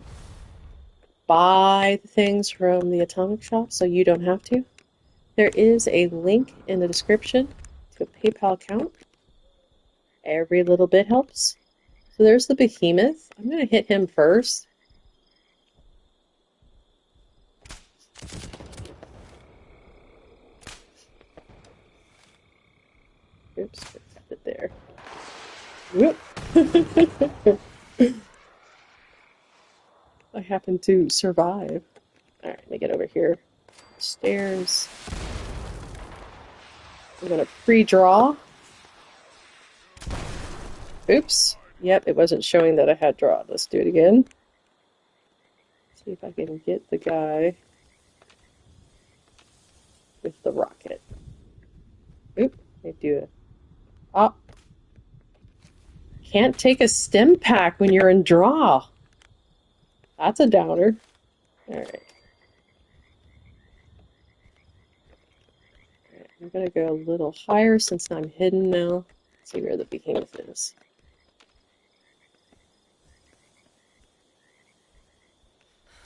buy the things from the Atomic Shop so you don't have to. There is a link in the description to a PayPal account. Every little bit helps. So there's the behemoth. I'm going to hit him first. Oops, kept it there. Whoop. I happen to survive. Alright, let me get over here. Stairs. I'm going to pre-draw. Oops. Yep, it wasn't showing that I had draw. Let's do it again. See if I can get the guy with the rocket. Oop, I do it. Oh. Can't take a stim pack when you're in draw. That's a downer. Alright. I'm going to go a little higher since I'm hidden now. Let's see where the behemoth is.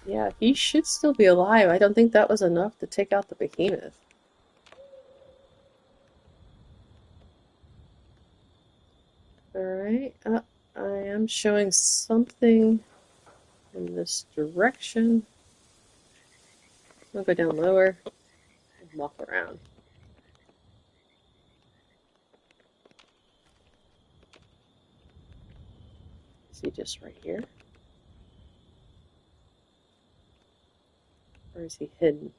Yeah, he should still be alive. I don't think that was enough to take out the behemoth. Alright, I am showing something in this direction. I'll go down lower and walk around. Is he just right here? Or is he hidden?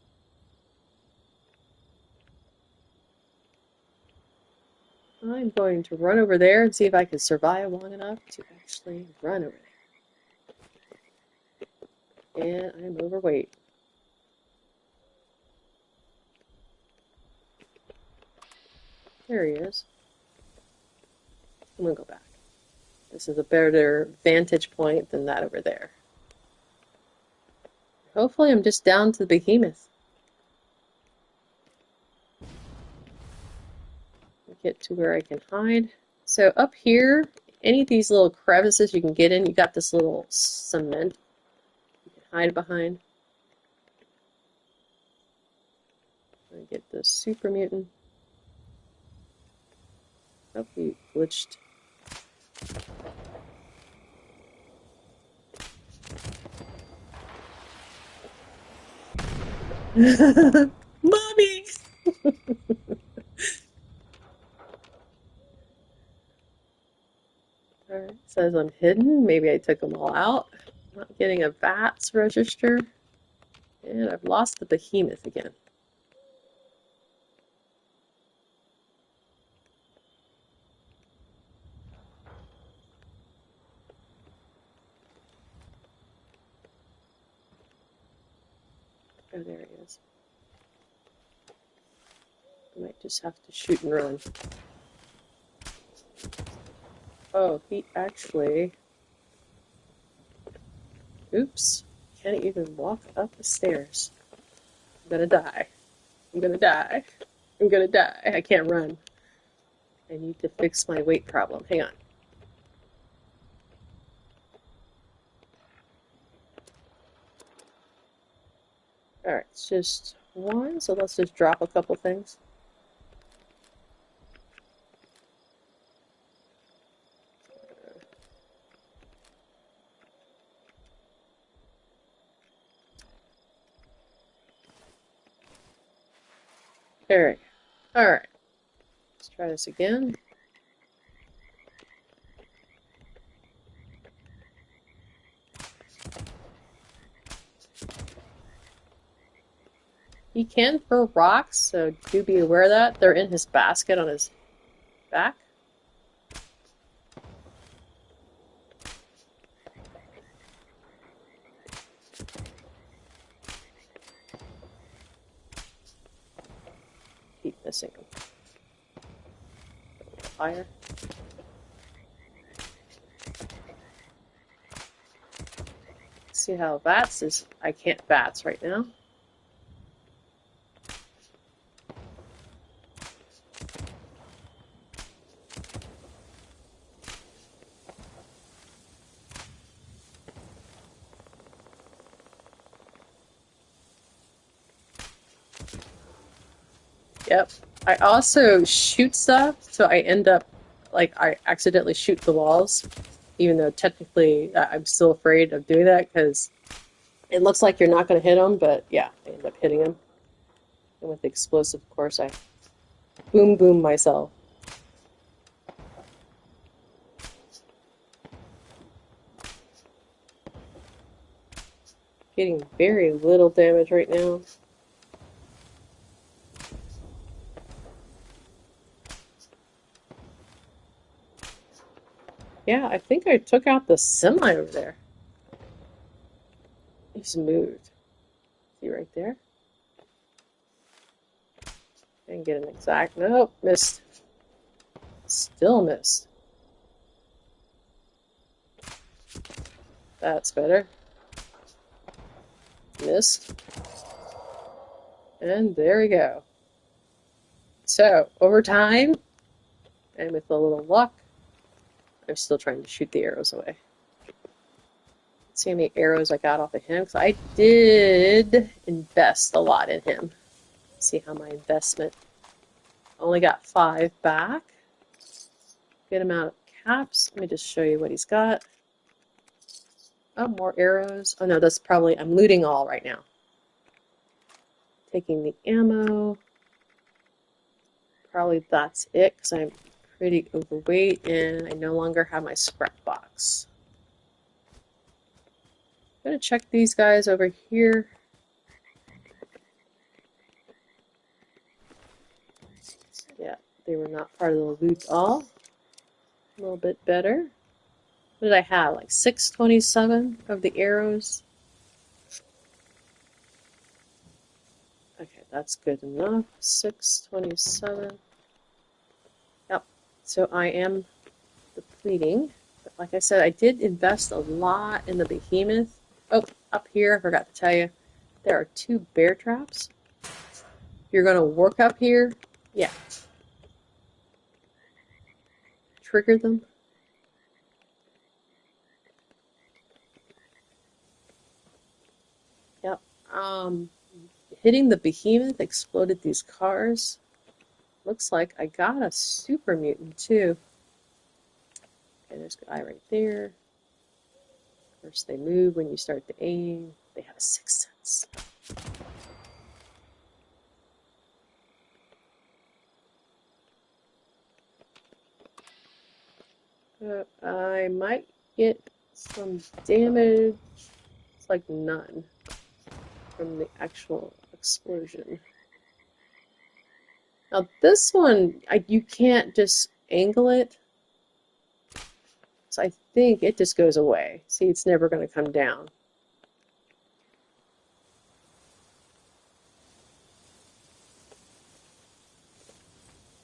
I'm going to run over there and see if I can survive long enough to actually run over there. And I'm overweight. There he is. I'm going to go back. This is a better vantage point than that over there. Hopefully I'm just down to the behemoth. Get to where I can hide. So up here any of these little crevices you can get in, you got this little cement you can hide behind. I get this super mutant. Oh, you glitched. Mommy! Alright, says I'm hidden. Maybe I took them all out. Not getting a VATS register. And I've lost the behemoth again. Oh, there he is. I might just have to shoot and run. Oh, he actually... Oops. Can't even walk up the stairs. I'm gonna die. I'm gonna die. I'm gonna die. I can't run. I need to fix my weight problem. Hang on. Alright, it's just one, so let's just drop a couple things. Alright. Alright. Let's try this again. He can throw rocks, so do be aware of that. They're in his basket on his back. Keep missing him. A little higher. See how VATS is. I can't VATS right now. Yep. I also shoot stuff, so I end up, like, I accidentally shoot the walls, even though technically I'm still afraid of doing that because it looks like you're not going to hit them, but yeah, I end up hitting them. And with the explosive, of course, I boom myself. Getting very little damage right now. Yeah, I think I took out the semi over there. He's moved. See right there? Didn't get an exact. Nope, missed. Still missed. That's better. Missed. And there we go. So, over time, and with a little luck, I'm still trying to shoot the arrows away. Let's see how many arrows I got off of him, because I did invest a lot in him. Let's see how my investment. Only got 5 back. Good amount of caps. Let me just show you what he's got. Oh, more arrows. Oh no, that's probably, I'm looting all right now. Taking the ammo. Probably that's it, because I'm pretty overweight and I no longer have my scrap box. I'm going to check these guys over here. Yeah, they were not part of the loot all. A little bit better. What did I have? Like 627 of the arrows. Okay, that's good enough. 627. Yep. So I am depleting. But like I said, I did invest a lot in the behemoth. Oh, up here, I forgot to tell you, there are 2 bear traps. You're going to work up here. Yeah. Trigger them. Hitting the behemoth exploded these cars. Looks like I got a super mutant too. Okay, there's a guy right there. Of course, they move when you start to aim. They have a sixth sense. I might get some damage. It's like none from the actual explosion. Now this one, you can't just angle it. So I think it just goes away. See, it's never going to come down.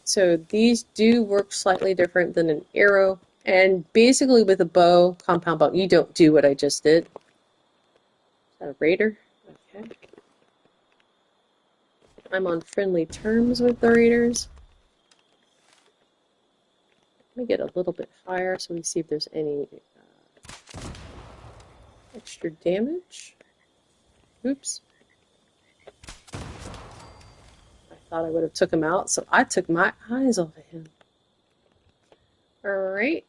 So these do work slightly different than an arrow. And basically with a bow, compound bow, you don't do what I just did. Is that a raider? Okay. I'm on friendly terms with the raiders. Let me get a little bit higher so we see if there's any extra damage. Oops. I thought I would have took him out, so I took my eyes off of him. Alright.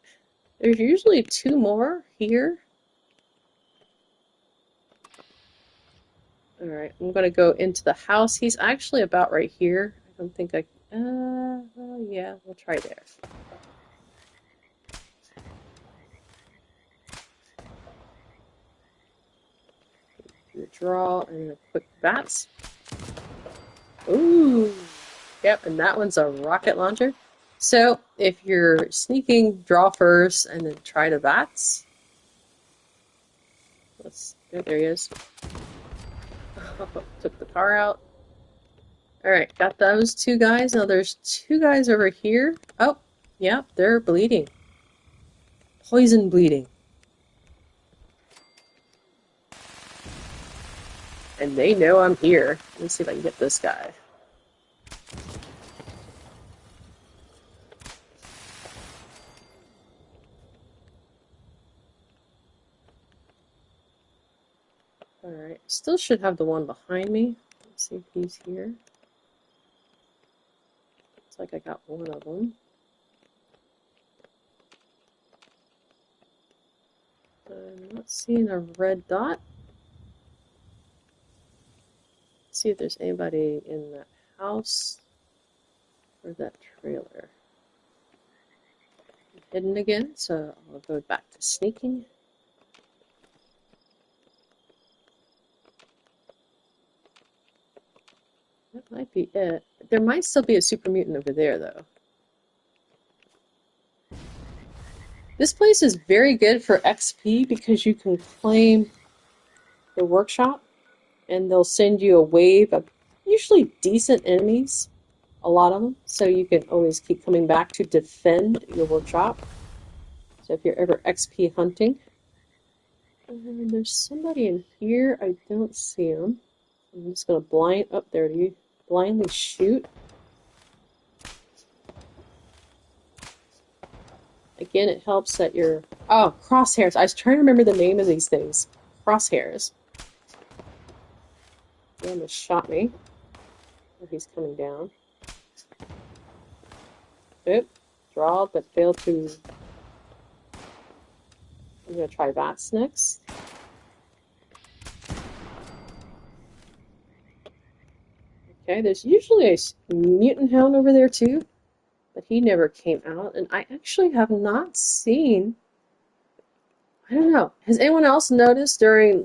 There's usually two more here. Alright, I'm going to go into the house. He's actually about right here. I don't think I... well, yeah, we'll try there. Do a draw and a quick bats. Ooh! Yep, and that one's a rocket launcher. So, if you're sneaking, draw first and then try the bats. Oh, there he is. Took the car out. Alright, got those two guys. Now there's two guys over here. Oh, yeah, they're bleeding. Poison bleeding. And they know I'm here. Let me see if I can get this guy. Alright, still should have the one behind me. Let's see if he's here. Looks like I got one of them. I'm not seeing a red dot. Let's see if there's anybody in that house or that trailer. I'm hidden again, so I'll go back to sneaking. That might be it. There might still be a super mutant over there, though. This place is very good for XP because you can claim the workshop and they'll send you a wave of usually decent enemies, a lot of them, so you can always keep coming back to defend your workshop. So if you're ever XP hunting. And there's somebody in here. I don't see him. I'm just going to blindly shoot. Again, it helps that you're... Oh, crosshairs. I was trying to remember the name of these things. Crosshairs. He almost shot me. Oh, he's coming down. Oop. Draw, but failed to... I'm going to try bats next. Okay, there's usually a mutant hound over there too, but he never came out, and I actually have not seen... I don't know. Has anyone else noticed during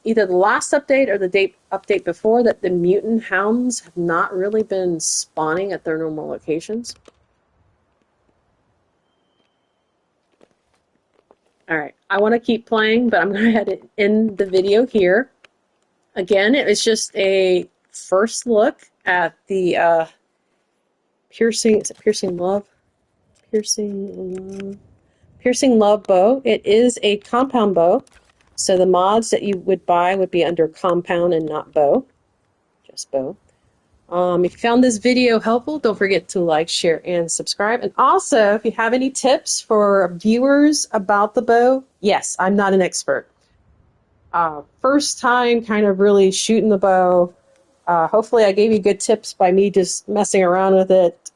either the last update or the update before that the mutant hounds have not really been spawning at their normal locations? Alright, I want to keep playing, but I'm going to head to end the video here. Again, it was just a first look at the Piercing Love bow. It is a compound bow, so the mods that you would buy would be under compound and not bow, just bow. If you found this video helpful, don't forget to like, share, and subscribe. And also, if you have any tips for viewers about the bow, yes, I'm not an expert. First time kind of really shooting the bow. Hopefully I gave you good tips by me just messing around with it.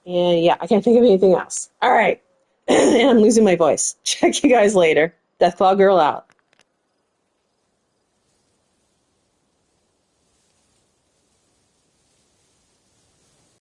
And yeah, I can't think of anything else. All right. And I'm losing my voice. Check you guys later. Deathclaw Girl out.